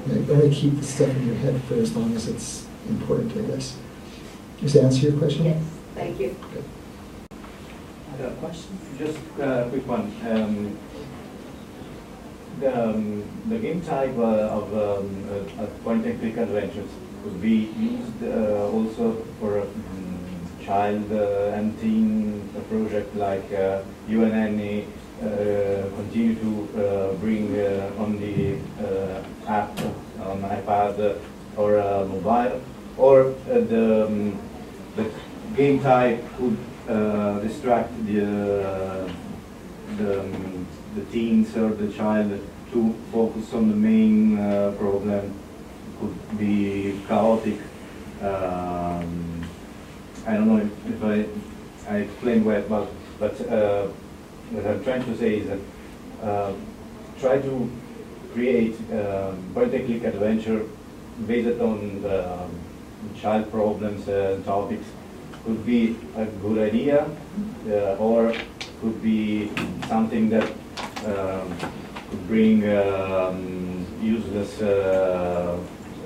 You only keep the stuff in your head for as long as it's important, I guess. Does that answer your question? Yes, thank you. Good. I got a question. Just a quick one. The game type of point-and-click adventures could be used also for child and teen project like you and Annie continue to bring on the app on iPad or mobile, or the game type could distract the teens or the child to focus on the main problem. Could be chaotic. I don't know if I explained well, but what I'm trying to say is that try to create point-and-click adventure based on child problems and topics. Could be a good idea, or could be something that could bring useless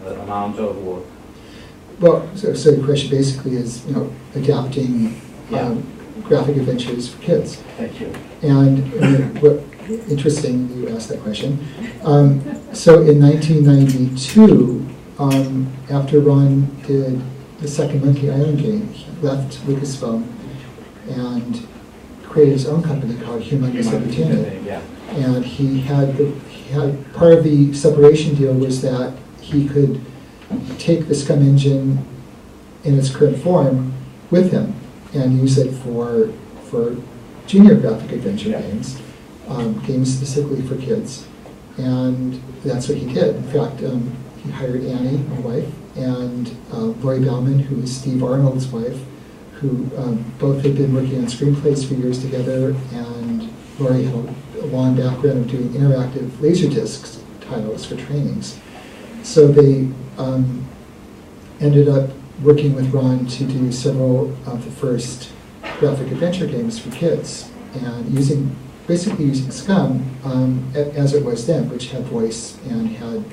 amount of work. Well, so the question basically is, adapting graphic adventures for kids. Thank you. And interesting you asked that question. So in 1992, after Ron did the second Monkey Island game, he left Lucasfilm and created his own company called Humongous Entertainment. Yeah. And he had part of the separation deal was that he could take the Scum engine in its current form with him and use it for junior graphic adventure games, games specifically for kids. And that's what he did. In fact, he hired Annie, my wife, and Lori Bauman, who is Steve Arnold's wife, who both had been working on screenplays for years together, and Lori had a long background of doing interactive Laserdisc titles for trainings. So they ended up working with Ron to do several of the first graphic adventure games for kids, and basically using Scum as it was then, which had voice and had,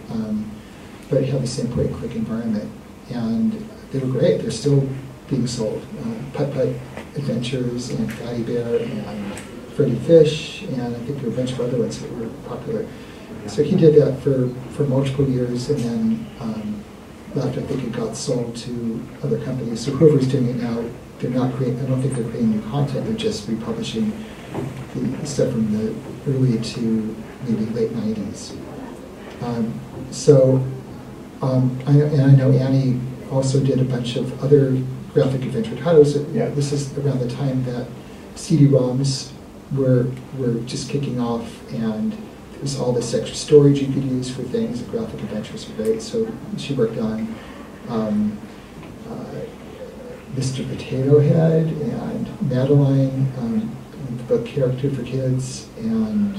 but it had the same point-and-click environment. And they were great. They're still being sold. Putt-Putt Adventures and Fatty Bear and Freddy Fish, and I think there were a bunch of other ones that were popular. So he did that for multiple years, and then left. I think it got sold to other companies. So whoever's doing it now, they're not creating. I don't think they're creating new content. They're just republishing the stuff from the early to maybe late '90s. I know Annie also did a bunch of other graphic adventure titles. This is around the time that CD-ROMs were just kicking off, and there was all this extra storage you could use for things. The graphic adventures were great. So she worked on Mr. Potato Head and Madeline, the book Character for Kids, and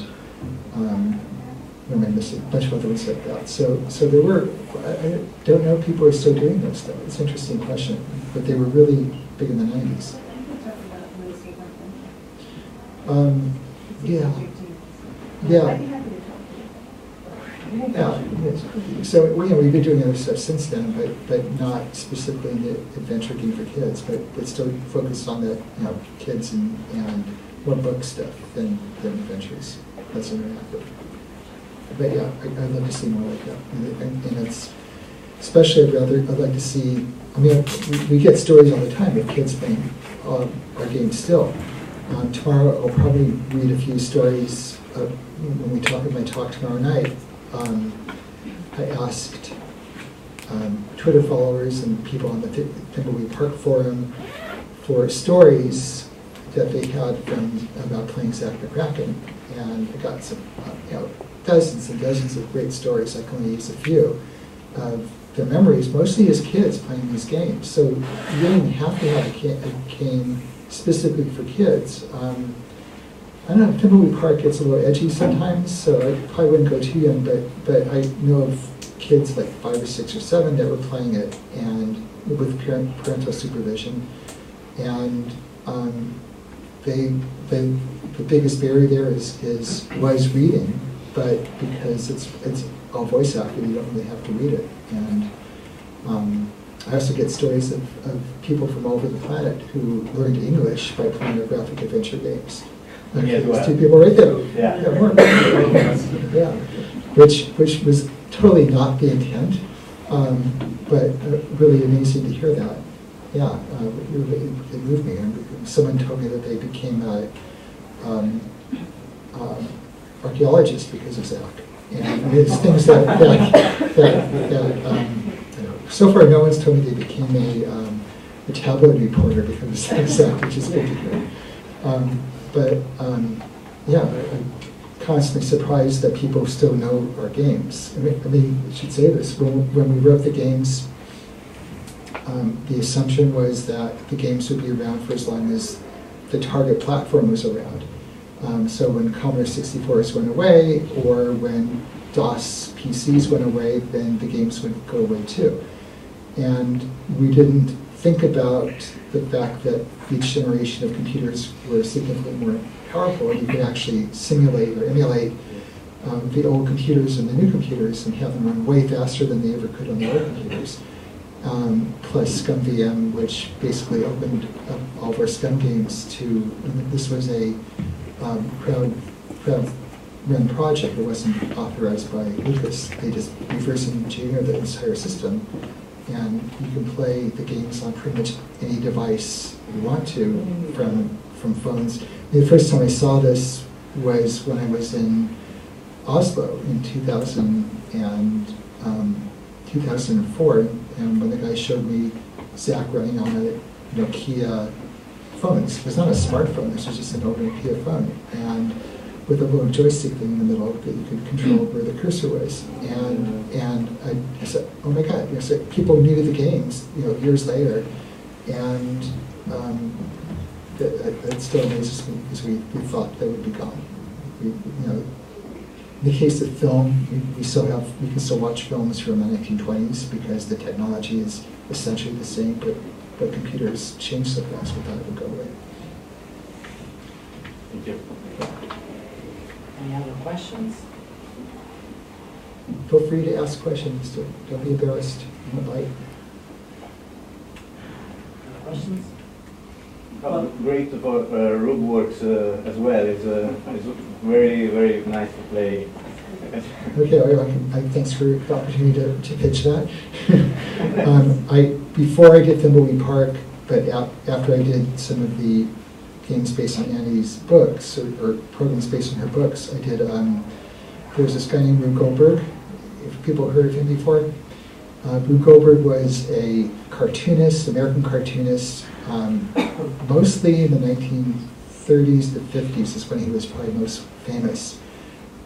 what am I missing? A bunch of other ones like that. So there were, I don't know if people are still doing those stuff. It's an interesting question, but they were really big in the 90s. Yeah. Yeah. Yeah. So we've been doing other stuff since then, but not specifically in the adventure game for kids, but still focused on the kids and more book stuff than adventures. That's interactive. But yeah, I'd love to see more like that, and it's especially I'd like to see. I mean, we get stories all the time of kids playing our games still. Tomorrow I'll probably read a few stories when we talk in my talk tomorrow night. I asked Twitter followers and people on the Thimbleweed Park forum for stories that they had about playing Zach McCracken, and I got some dozens and dozens of great stories. I can only use a few of their memories, mostly as kids playing these games. So you didn't have to have a game specifically for kids. I don't know, Thimbleweed Park gets a little edgy sometimes, so I probably wouldn't go too young, but I know of kids like 5 or 6 or 7 that were playing it and with parental supervision. And the biggest barrier there was reading, but because it's all voice acted, you don't really have to read it. And I also get stories of people from all over the planet who learned English by playing their graphic adventure games. There's 2 people right there. Yeah. More. Yeah. Which was totally not the intent, but really amazing to hear that. Yeah, it moved me. And someone told me that they became archaeologists because of Zach. And it's things that so far no one's told me they became a tabloid reporter because of Zach, which is good to hear. Yeah, I'm constantly surprised that people still know our games. I mean, I should say this, when we wrote the games, the assumption was that the games would be around for as long as the target platform was around. So when Commodore 64s went away, or when DOS PCs went away, then the games would go away too. And we didn't think about the fact that each generation of computers were significantly more powerful, and you could actually simulate or emulate the old computers and the new computers and have them run way faster than they ever could on the old computers. Plus ScumVM, which basically opened up all of our Scum games to, this was a crowd-run project. It wasn't authorized by Lucas. They just reverse engineered the entire system, and you can play the games on pretty much any device you want to from phones. The first time I saw this was when I was in Oslo in 2004, and when the guy showed me Zach running on a Nokia phone. It was not a smartphone, this was just an old Nokia phone, and with a little joystick thing in the middle that you could control where the cursor was. And I said, oh my God, so people knew the games, years later, and that still amazes me because we thought they would be gone. In the case of film, we can still watch films from the 1920s because the technology is essentially the same, but computers change so fast we thought it would go away. Thank you. Any other questions? Feel free to ask questions. Don't be embarrassed. Don't bite. Questions? Great for Rugworks as well. It's very, very nice to play. Okay, thanks for the opportunity to pitch that. Before I did Thimbleweed Park, but after I did some of the games based on Annie's books, or programs based on her books, I did, there's this guy named Rube Goldberg, if people heard of him before. Rube Goldberg was a cartoonist, American cartoonist, mostly in the 30s to 50s is when he was probably most famous.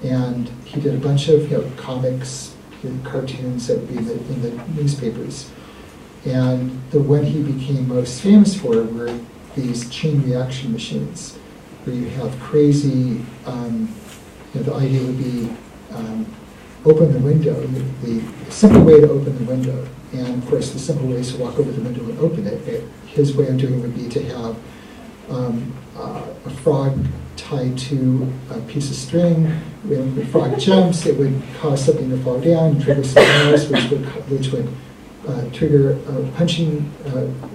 And he did a bunch of comics, cartoons that would be in the newspapers. And the one he became most famous for were these chain reaction machines, where you have crazy, the idea would be open the window, the simple way to open the window. And of course, the simple way is to walk over the window and open it. His way of doing it would be to have a frog tied to a piece of string. When the frog jumps, it would cause something to fall down, trigger something else, which would trigger a punching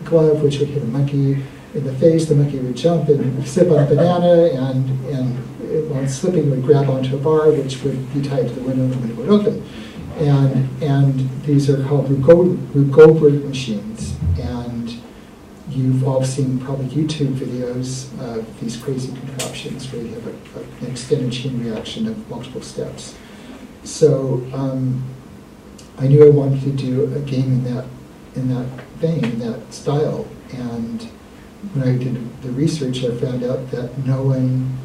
glove, which would hit a monkey in the face. The monkey would jump and sip on a banana, and while it's slipping, it would grab onto a bar, which would be tied to the window, and the window would open. And these are called Rube Goldberg machines. And you've all seen probably YouTube videos of these crazy contraptions where you have an extended chain reaction of multiple steps. So I knew I wanted to do a game in that vein, in that style. And when I did the research, I found out that no one,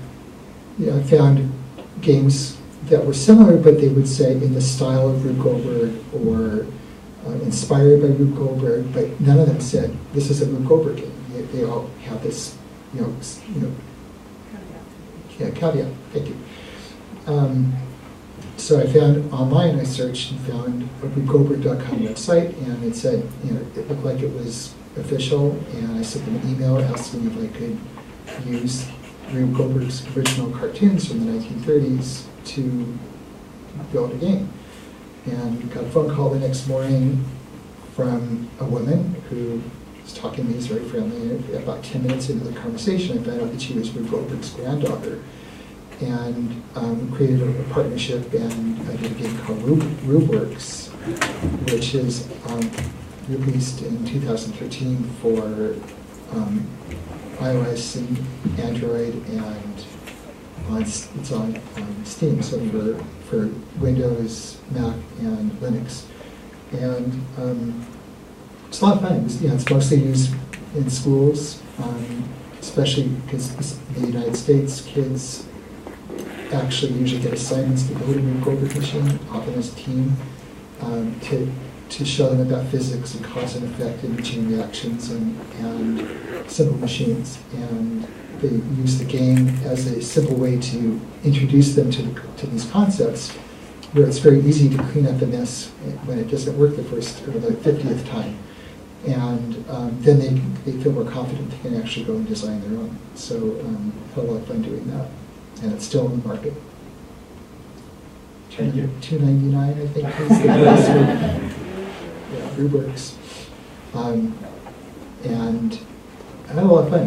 I found games that were similar, but they would say in the style of Rube Goldberg or inspired by Rube Goldberg, but none of them said this is a Rube Goldberg game. They all have this, caveat. Thank you. So I found online, I searched and found a RubeGoldberg.com website, and it said, it looked like it was official, and I sent them an email asking if I could use Rube Goldberg's original cartoons from the 1930s to build a game. And got a phone call the next morning from a woman who was talking to me, was very friendly. About 10 minutes into the conversation, I found out that she was Rube Goldberg's granddaughter. And created a partnership, and I did a game called RubeWorks, which is released in 2013 for iOS and Android, and it's on Steam, so for Windows, Mac, and Linux. And it's a lot of fun. It's mostly used in schools, especially because in the United States, kids actually usually get assignments to build a Rube Goldberg machine, often as a team, to show them about physics and cause and effect and chain reactions and simple machines. And they use the game as a simple way to introduce them to these concepts, where it's very easy to clean up a mess when it doesn't work the first or the 50th time. And then they feel more confident they can actually go and design their own. So I had a lot of fun doing that. And it's still in the market. Thank you. $2.99, I think, is the price for RubeWorks. And I had a lot of fun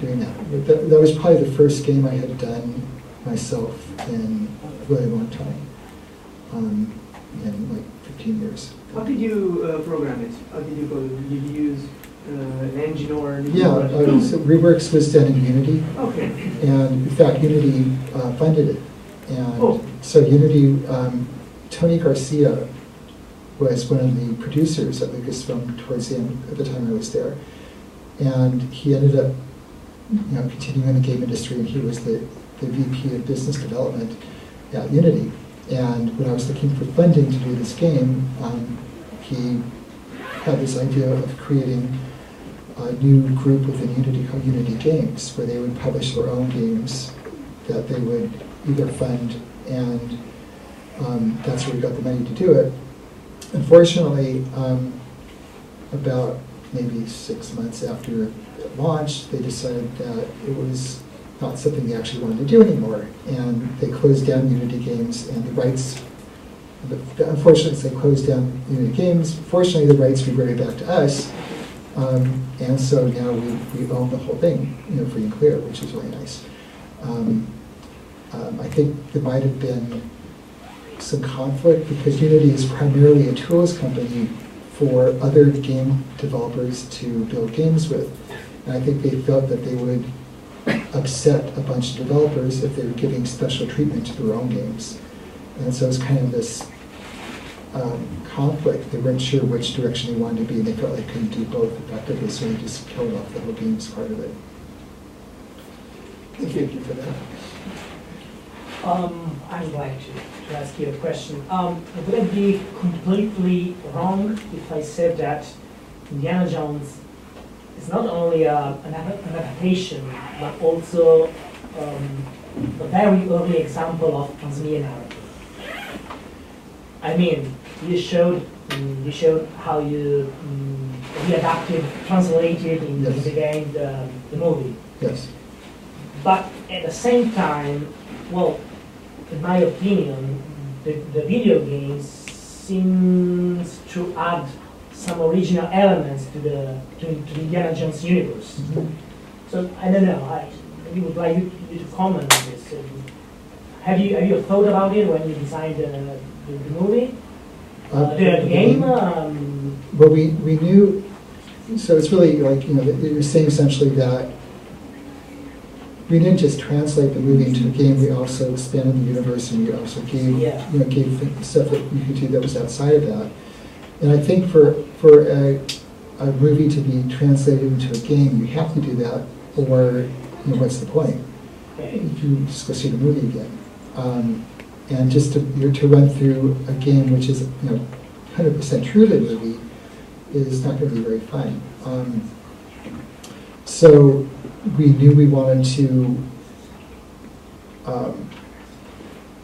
doing that. That was probably the first game I had done myself in a really long time, in like 15 years. How did you program it? How did you go? Did you use an engine or? Yeah, so RubeWorks was done in Unity. Okay. And in fact, Unity funded it. And so Unity, Tony Garcia was one of the producers at Lucasfilm towards the end, at the time I was there. And he ended up continuing in the game industry, and he was the VP of business development at Unity. And when I was looking for funding to do this game, he had this idea of creating a new group within Unity called Unity Games, where they would publish their own games that they would either fund, and that's where we got the money to do it. Unfortunately, about maybe 6 months after it launched, they decided that it was not something they actually wanted to do anymore, and they closed down Unity Games, and the rights, unfortunately, they closed down Unity Games. Fortunately, the rights reverted back to us. And so now we own the whole thing, free and clear, which is really nice. I think there might have been some conflict because Unity is primarily a tools company for other game developers to build games with. And I think they felt that they would upset a bunch of developers if they were giving special treatment to their own games. And so it's kind of this conflict. They weren't sure which direction they wanted to be, and they felt like they couldn't do both effectively, so they just killed off the whole games part of it. Thank you for that. I would like to ask you a question. Would it be completely wrong if I said that Indiana Jones is not only an adaptation, but also a very early example of transmedia narrative? I mean, you showed how you readapted, translated in Yes. the game the movie. Yes. But at the same time, well, in my opinion, the video games seems to add some original elements to the Indiana Jones universe. Mm-hmm. So I don't know. I would like you to comment on this. Have you thought about it when you designed the movie, the game? Well, we knew. So it's really like, you know, you're saying essentially that we didn't just translate the movie into a game. We also expanded the universe, and we also gave gave stuff that you could do that was outside of that. And I think for a movie to be translated into a game, you have to do that, or you know, what's the point? You just go see the movie again. And just to run through a game which is 100% true to the movie is not going to be very fun. So we knew we wanted to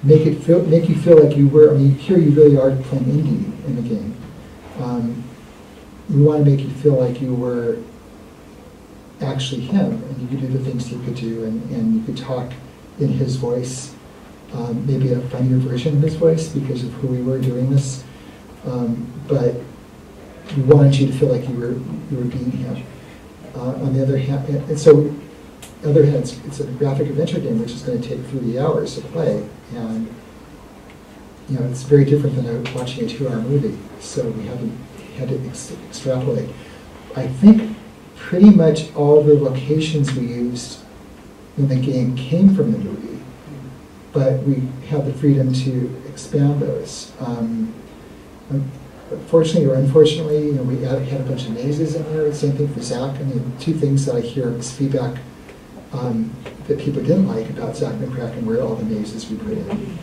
make you feel like you were. I mean, here you really are playing indie in the game. We want to make you feel like you were actually him, and you could do the things he could do, and you could talk in his voice, maybe a funnier version of his voice because of who we were doing this. But we wanted you to feel like you were being him. On the other hand, and so, other hand, it's a graphic adventure game which is going to take 30 hours to play, and it's very different than watching a 2-hour movie. So we had to extrapolate. I think pretty much all the locations we used in the game came from the movie, but we have the freedom to expand those. Fortunately or unfortunately, we had a bunch of mazes in there. Same thing for Zach. I mean, two things that I hear is feedback that people didn't like about Zach McCracken were all the mazes we put in.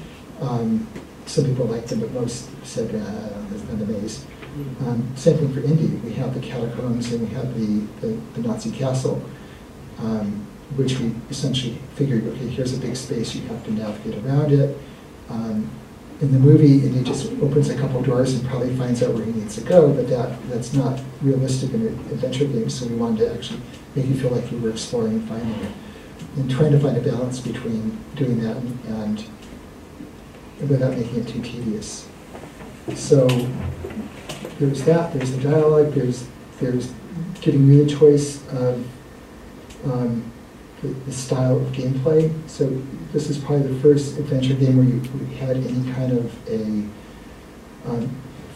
Some people liked them, but most said, there's not a maze. Same thing for Indy. We have the catacombs and we have the Nazi castle, which we essentially figured, okay, here's a big space, you have to navigate around it. In the movie, Indy just opens a couple doors and probably finds out where he needs to go, but that's not realistic in an adventure game, so we wanted to actually make you feel like you were exploring and finding it. And trying to find a balance between doing that and without making it too tedious. So there's that, there's the dialogue, there's giving me the choice of the style of gameplay. So this is probably the first adventure game where you had any kind of a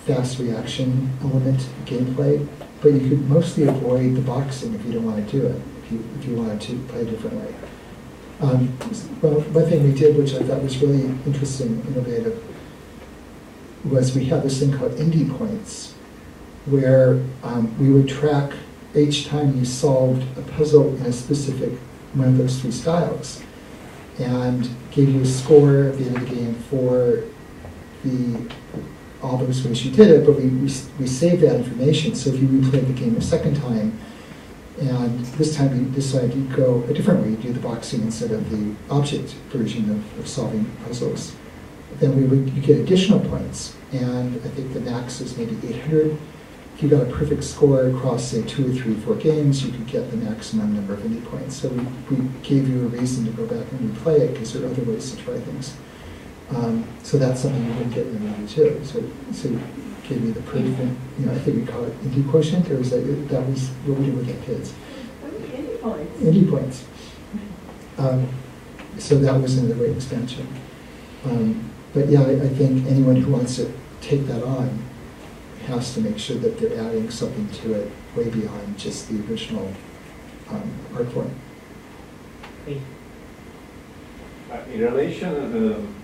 fast reaction element gameplay, but you could mostly avoid the boxing if you don't want to do it, if you wanted to play a different way. Well, one thing we did, which I thought was really interesting, innovative, was we had this thing called indie points, where we would track each time you solved a puzzle in a specific one of those three styles, and gave you a score at the end of the game for all those ways you did it, but we saved that information, so if you replayed the game a second time, and this time you decided to go a different way, you do the boxing instead of the object version of solving puzzles, then you get additional points, and I think the max is maybe 800. If you got a perfect score across, say, 2 or 3 or 4 games, you could get the maximum number of indie points. So we gave you a reason to go back and replay it, because there are other ways to try things. So that's something you wouldn't get in the movie too. So it gave you the proof, and I think we call it indie quotient, or was that was what we did with the kids? Indie points. Indie points. So that was another great expansion. But yeah, I think anyone who wants to take that on has to make sure that they're adding something to it way beyond just the original art form. In relation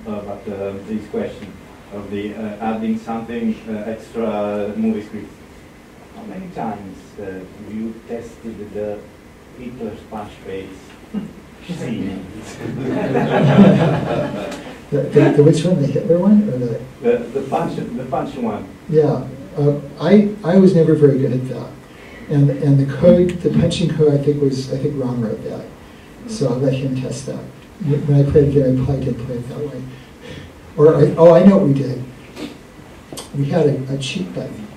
about this question of the adding something extra movie script, how many times you tested the Hitler's punch face scene. The which one, the Hitler one, or The punch one. Yeah, I was never very good at that, and the code, the punching code, I think Ron wrote that, so I'll let him test that. When I played the game, I probably didn't play it that way. I know what we did. We had a cheat button,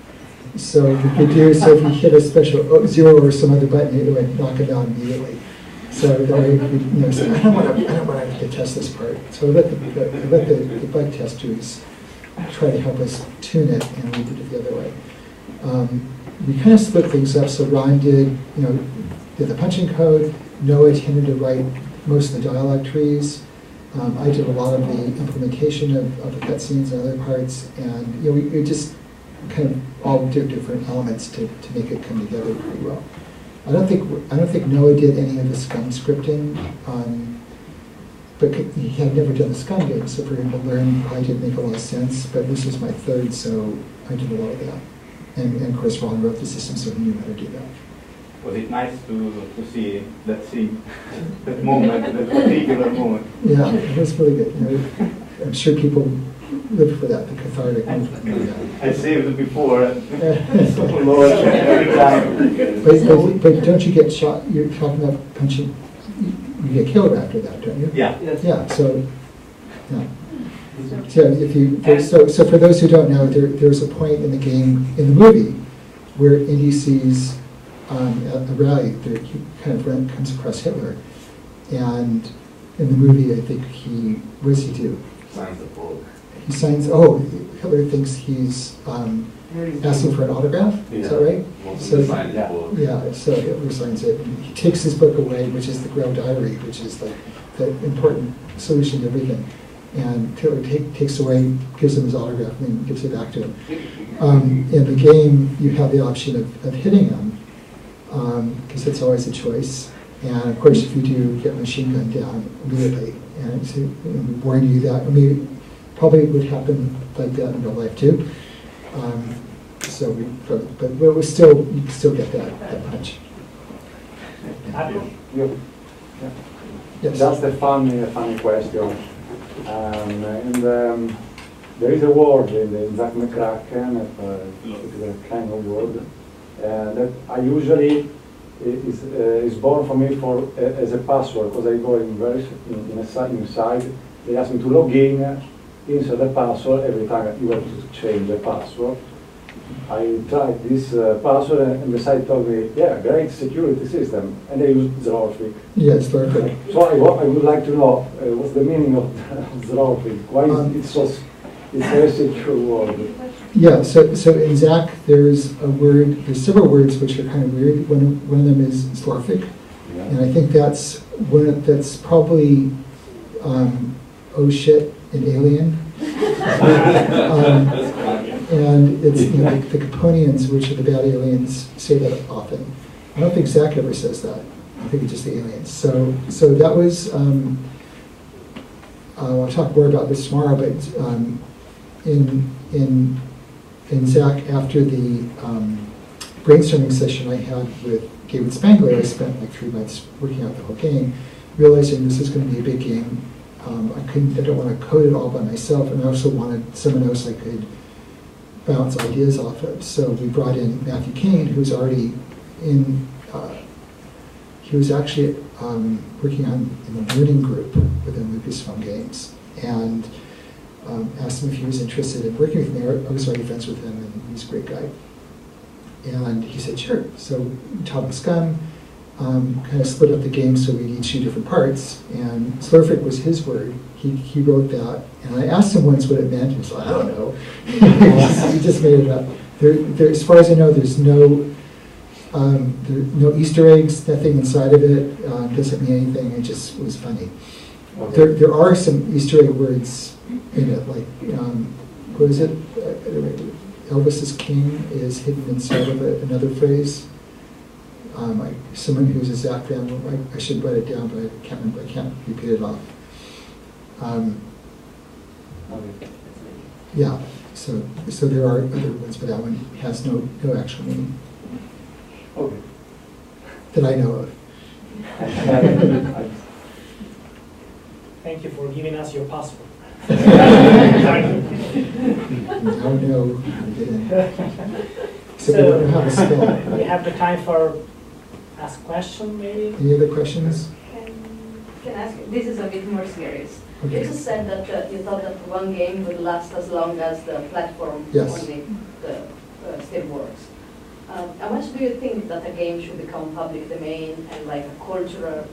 so we could do, so if you hit a special 0 or some other button, it would knock it down immediately. So that way, so I don't want to test this part. So I let the bug testers try to help us tune it, and we did it the other way. We kind of split things up. So Ron did the punching code. Noah tended to write most of the dialogue trees. I did a lot of the implementation of the cutscenes and other parts, and we just kind of all did different elements to make it come together pretty well. I don't think Noah did any of the Scum scripting, but he had never done the Scum game, so for him to learn probably didn't make a lot of sense. But this was my third, so I did a lot of that, and of course Ron wrote the system, so he knew how to do that. Was it nice to see that scene, that moment, that particular moment? Yeah, it was really good. I'm sure people live for that, the cathartic moment. I saved it before. Lord, every time. But don't you get shot? You're talking about punching. You get killed after that, don't you? Yeah. Yes. Yeah. So, yeah. So if you so for those who don't know, there's a point in the game, in the movie, where Indy sees at the rally, he kind of comes across Hitler, and in the movie, I think what does he do? Signs the book. He signs. Hitler thinks he's asking for an autograph. Yeah. Is that right? So Yeah. So Hitler signs it. And he takes his book away, which is the Grail Diary, which is the important solution to everything. And Hitler takes away, gives him his autograph, and then gives it back to him. In the game, you have the option of hitting him, because it's always a choice. And of course, if you do, get machine gunned down immediately. And so, we warn you that. I mean, probably would happen like that in real life too. But it was still, you can still get that punch. Yes. Just a funny question. There is a word in the Zack McCracken, it is a kind of word, that I usually is born for me as a password, because I go inside, they ask me to log in, insert the password. Every time you have to change the password. I tried this password, and the site told me, yeah, great security system, and they use Zerorfik. Yes, Zerorfik. So I would like to know what's the meaning of Zerorfik. Why is it's a very secure word? Yeah, so in Zach, there's several words which are kind of weird. One of them is Zerorfik, yeah. And I think that's probably oh shit in Alien. And it's the Caponians, which are the bad aliens, say that often. I don't think Zach ever says that. I think it's just the aliens. So that was. I'll talk more about this tomorrow, but in Zach, after the brainstorming session I had with David Spangler, I spent like 3 months working out the whole game, realizing this is going to be a big game. I don't want to code it all by myself, and I also wanted someone else I could bounce ideas off of. So we brought in Matthew Kane, who's already in, he was actually working in the learning group within Lucasfilm Games, and asked him if he was interested in working with me. I was already friends with him, and he's a great guy. And he said, sure. So we taught him Scum, kind of split up the game so we'd each do different parts, and Slurfic was his word. He wrote that, and I asked him once what it meant, and he said, I don't know. He just made it up. There, as far as I know, there's no Easter eggs, nothing inside of it, doesn't mean anything, it just was funny. Okay. There are some Easter egg words in it, like, what is it? Elvis's king is hidden inside of another phrase. Someone who's a Zach fan, I should write it down, but I can't remember. I can't repeat it off. Yeah. So there are other ones, but that one has no actual meaning. Okay. That I know of. Thank you for giving us your password. Now know how to get in. So we don't know how to spell. We have the time for ask question, maybe? Any other questions? Can I ask, this is a bit more serious. Okay. You just said that you thought that one game would last as long as the platform Yes. on it still works. How much do you think that a game should become public domain and like a cultural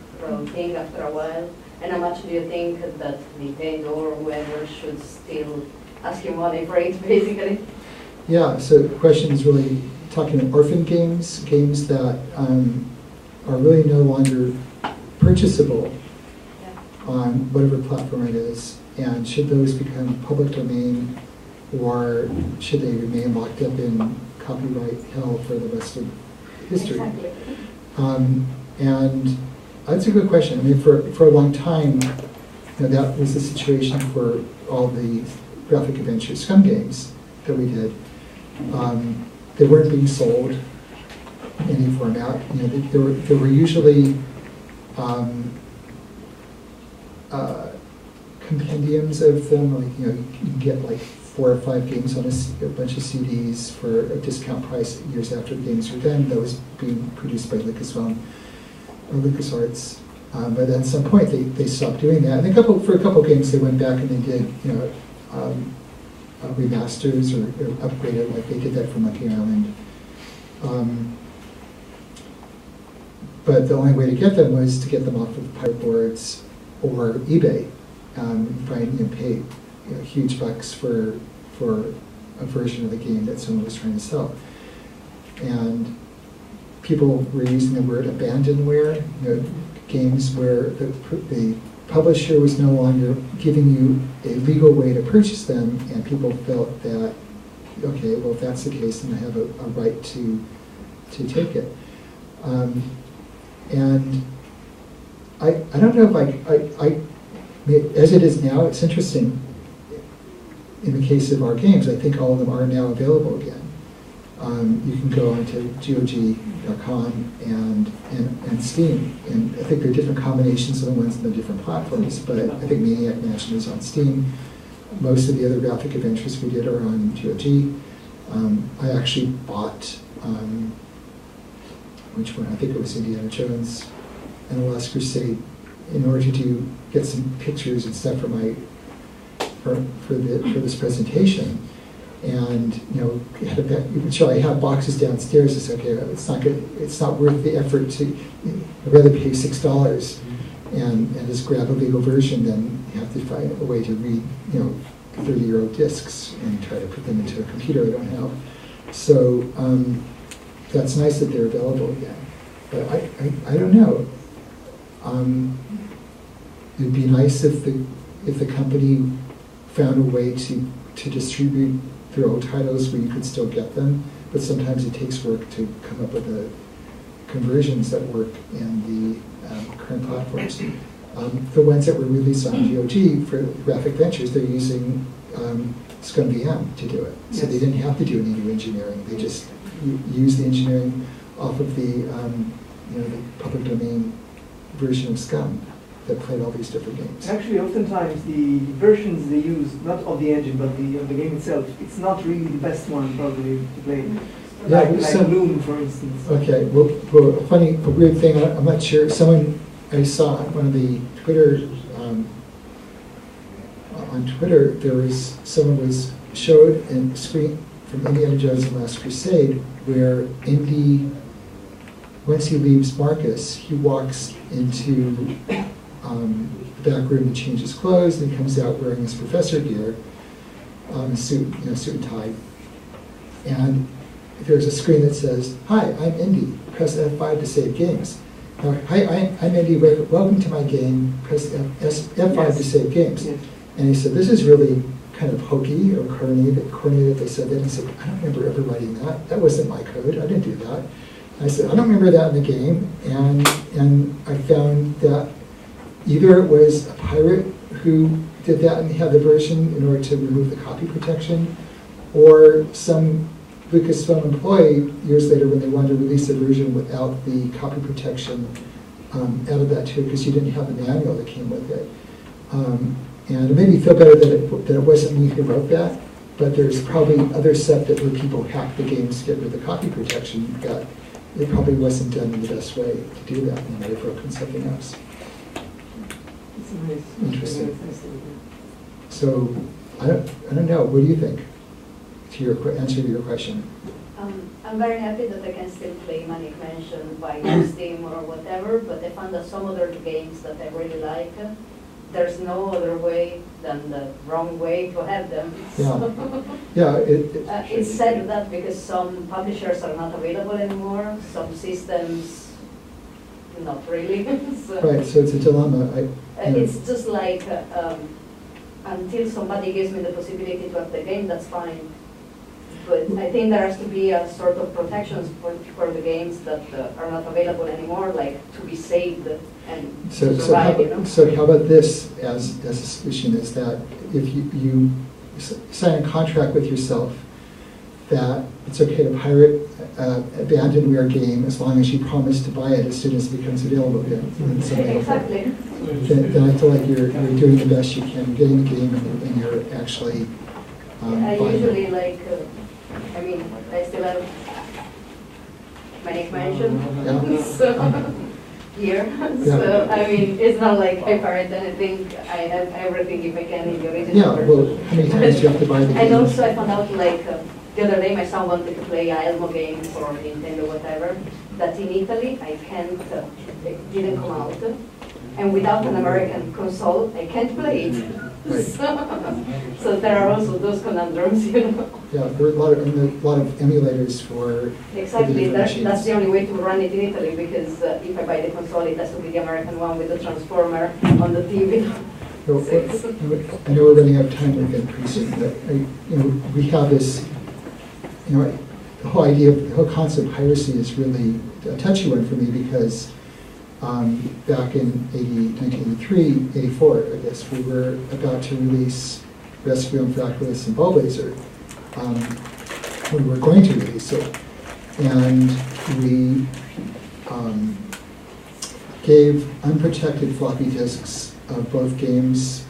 thing after a while? And how much do you think that Nintendo or whoever should still ask you money for it, basically? Yeah, so the question is really talking about orphan games, games that are really no longer purchasable on whatever platform it is, and should those become public domain, or should they remain locked up in copyright hell for the rest of history? Exactly. And that's a good question. I mean, for a long time, that was the situation for all the graphic adventure Scum games that we did. They weren't being sold in any format. There were usually compendiums of them. Like, you can get like 4 or 5 games on a bunch of CDs for a discount price years after the games were done. That was being produced by Lucasfilm or LucasArts. But at some point they stopped doing that. And for a couple of games they went back and they did remasters or upgraded, like they did that for Monkey Island. But the only way to get them was to get them off of pirate boards or eBay. Pay huge bucks for a version of the game that someone was trying to sell. And people were using the word abandonware, games where the publisher was no longer giving you a legal way to purchase them, and people felt that, okay, well, if that's the case, then I have a right to take it. And I don't know if as it is now, it's interesting. In the case of our games, I think all of them are now available again. You can go onto GOG.com and Steam, and I think there are different combinations of the ones on the different platforms, but I think Maniac Mansion is on Steam. Most of the other graphic adventures we did are on GOG. I actually bought, which one? I think it was Indiana Jones and the Last Crusade, in order to get some pictures and stuff for this presentation. And I have boxes downstairs. It's okay. It's not good. It's not worth the effort to. I'd rather pay $6 and just grab a legal version than have to find a way to read 30-year-old discs and try to put them into a computer I don't have. So that's nice that they're available again. But I don't know. It'd be nice if the company found a way to distribute their old titles where you could still get them, but sometimes it takes work to come up with the conversions that work in the current platforms. The ones that were released on GOG for graphic ventures, they're using Scum VM to do it. So they didn't have to do any new engineering. They just used the engineering off of the public domain version of Scum that played all these different games. Actually, oftentimes the versions they use, not of the engine, but of the game itself, it's not really the best one probably to play. Yeah, like Loom, for instance. Okay, well, a weird thing, I'm not sure, someone I saw on one of the Twitter, on Twitter, someone showed a screen from Indiana Jones and the Last Crusade where Indy, once he leaves Marcus, he walks into the back room to change his clothes, and he comes out wearing his professor gear, suit and tie. And there's a screen that says, "Hi, I'm Indy. Press F5 to save games." Now, "Hi, I'm Indy. Welcome to my game. Press F5 to save games." Yes. And he said, "This is really kind of hokey or corny that they said that." And he said, "I don't remember ever writing that. That wasn't my code. I didn't do that." I said, "I don't remember that in the game." And I found that either it was a pirate who did that and had the version in order to remove the copy protection, or some Lucasfilm employee years later when they wanted to release a version without the copy protection added that to it because you didn't have the manual that came with it. And it made me feel better that it wasn't me who wrote that, but there's probably other stuff that where people hack the games to get rid of the copy protection, that it probably wasn't done in the best way to do that, and they've broken something else. It's nice. Interesting. It's nice to hear. So, I don't know, what do you think? To your answer to your question. I'm very happy that I can still play Manic Mansion by Steam or whatever, but I found that some other games that I really like, there's no other way than the wrong way to have them. Yeah, It's sad that because some publishers are not available anymore, some systems not really. So, right, so it's a dilemma. it's just like until somebody gives me the possibility to have the game, that's fine. But I think there has to be a sort of protections for the games that are not available anymore, like to be saved and to survive, you know? So how about this as a solution, is that if you sign a contract with yourself that it's okay to pirate abandonware game as long as you promise to buy it as soon as it becomes available again. Exactly. Then I feel like you're doing the best you can, getting the game, and you're actually I usually like, I mean, I still have Manic Mansion, so here. So I mean, it's not like I pirate anything. I have everything if I can in the original. Yeah. Well, how many times do you have to buy the game? And also, I found out like the other day, my son wanted to play Elmo games or Nintendo, whatever. That in Italy, I can't. It didn't come out, and without an American console, I can't play it. Right. So there are also those conundrums, you know. Yeah, there are a lot of emulators for Exactly, the that's the only way to run it in Italy, because if I buy the console, it has to be the American one with the transformer on the TV. Well, I know we're running out of time again pretty soon, but we have this, the whole idea, the whole concept of piracy is really a touchy one for me, because back in 1983, 84, I guess, we were about to release Rescue Fractalus and Ballblazer. We were going to release it, and we gave unprotected floppy disks of both games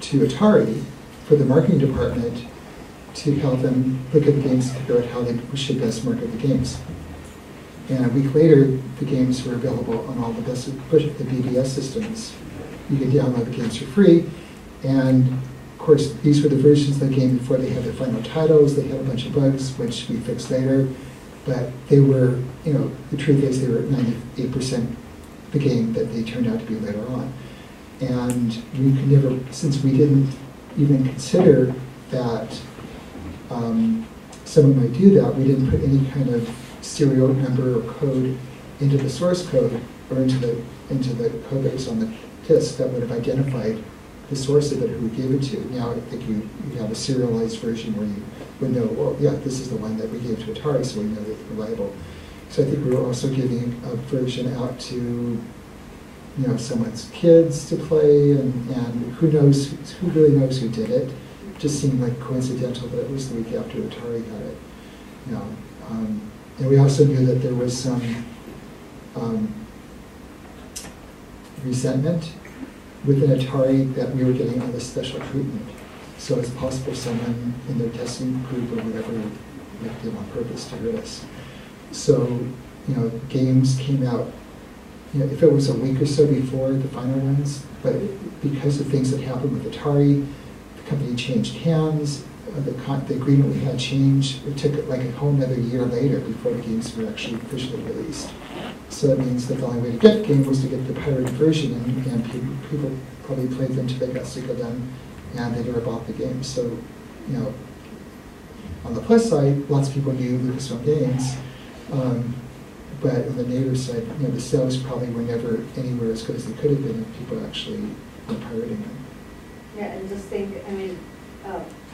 to Atari for the marketing department to help them look at the games and figure out how they should best market the games. And a week later, the games were available on all the BBS systems. You could download the games for free. And of course, these were the versions of the game before they had their final titles. They had a bunch of bugs, which we fixed later. But they were, the truth is they were 98% the game that they turned out to be later on. And we could never, since we didn't even consider that someone might do that, we didn't put any kind of serial number or code into the source code or into the code base on the disk that would have identified the source of it, who we gave it to. Now I think you have a serialized version where you would know, well, yeah, this is the one that we gave to Atari, so we know that it's reliable. So I think we were also giving a version out to someone's kids to play, and who really knows who did it. It just seemed like coincidental that it was the week after Atari got it. And we also knew that there was some resentment within Atari that we were getting all this special treatment. So it's possible someone in their testing group or whatever did on purpose to hurt us. So, games came out, if it was a week or so before the final ones, but because of things that happened with Atari, the company changed hands, the agreement we had changed. It took like a whole another year later before the games were actually officially released. So that means that the only way to get the game was to get the pirated version, and people probably played them until they got sick of them, and they never bought the game. So, on the plus side, lots of people knew Lucasfilm Games, but on the negative side, the sales probably were never anywhere as good as they could have been if people actually were pirating them. Yeah, and just think,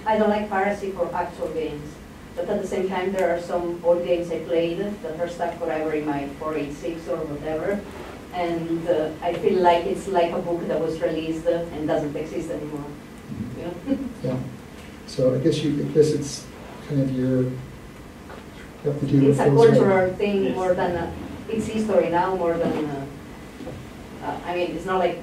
I don't like piracy for actual games, but at the same time, there are some old games I played that are stuck forever in my 486 or whatever, and I feel like it's like a book that was released and doesn't exist anymore. Yeah. So I guess it's kind of you have to do. It's a cultural thing more than it's history now more than. It's not like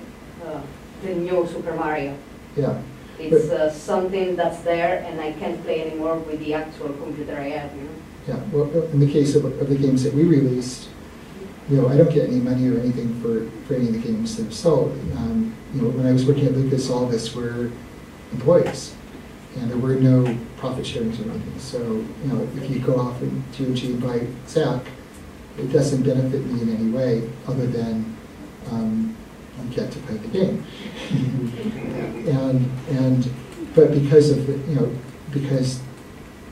the new Super Mario. Yeah. It's something that's there, and I can't play anymore with the actual computer I have. You know? Yeah. Well, in the case of the games that we released, you know, I don't get any money or anything for any of the games themselves. You know, when I was working at Lucas, all of us were employees, and there were no profit sharings or anything. So, you know, if you go off and GOG and buy Zecca, it doesn't benefit me in any way other than you get to play the game. But because of the, you know, because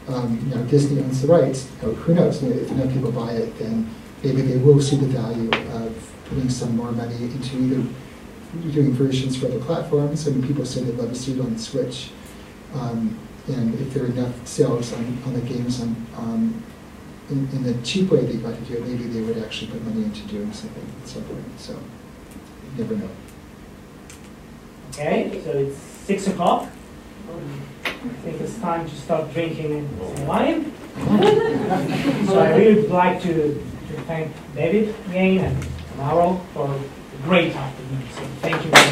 you know, Disney owns the rights, you know, who knows? You know, if enough people buy it, then maybe they will see the value of putting some more money into either doing versions for other platforms. I mean, people say they'd love to see it on the Switch. And if there are enough sales on the games in the cheap way they got to do it, maybe they would actually put money into doing something at some point. So, you never know. Okay, so it's 6 o'clock. I think it's time to start drinking some wine. So I really would like to thank David again and Mauro for a great afternoon. So thank you very much.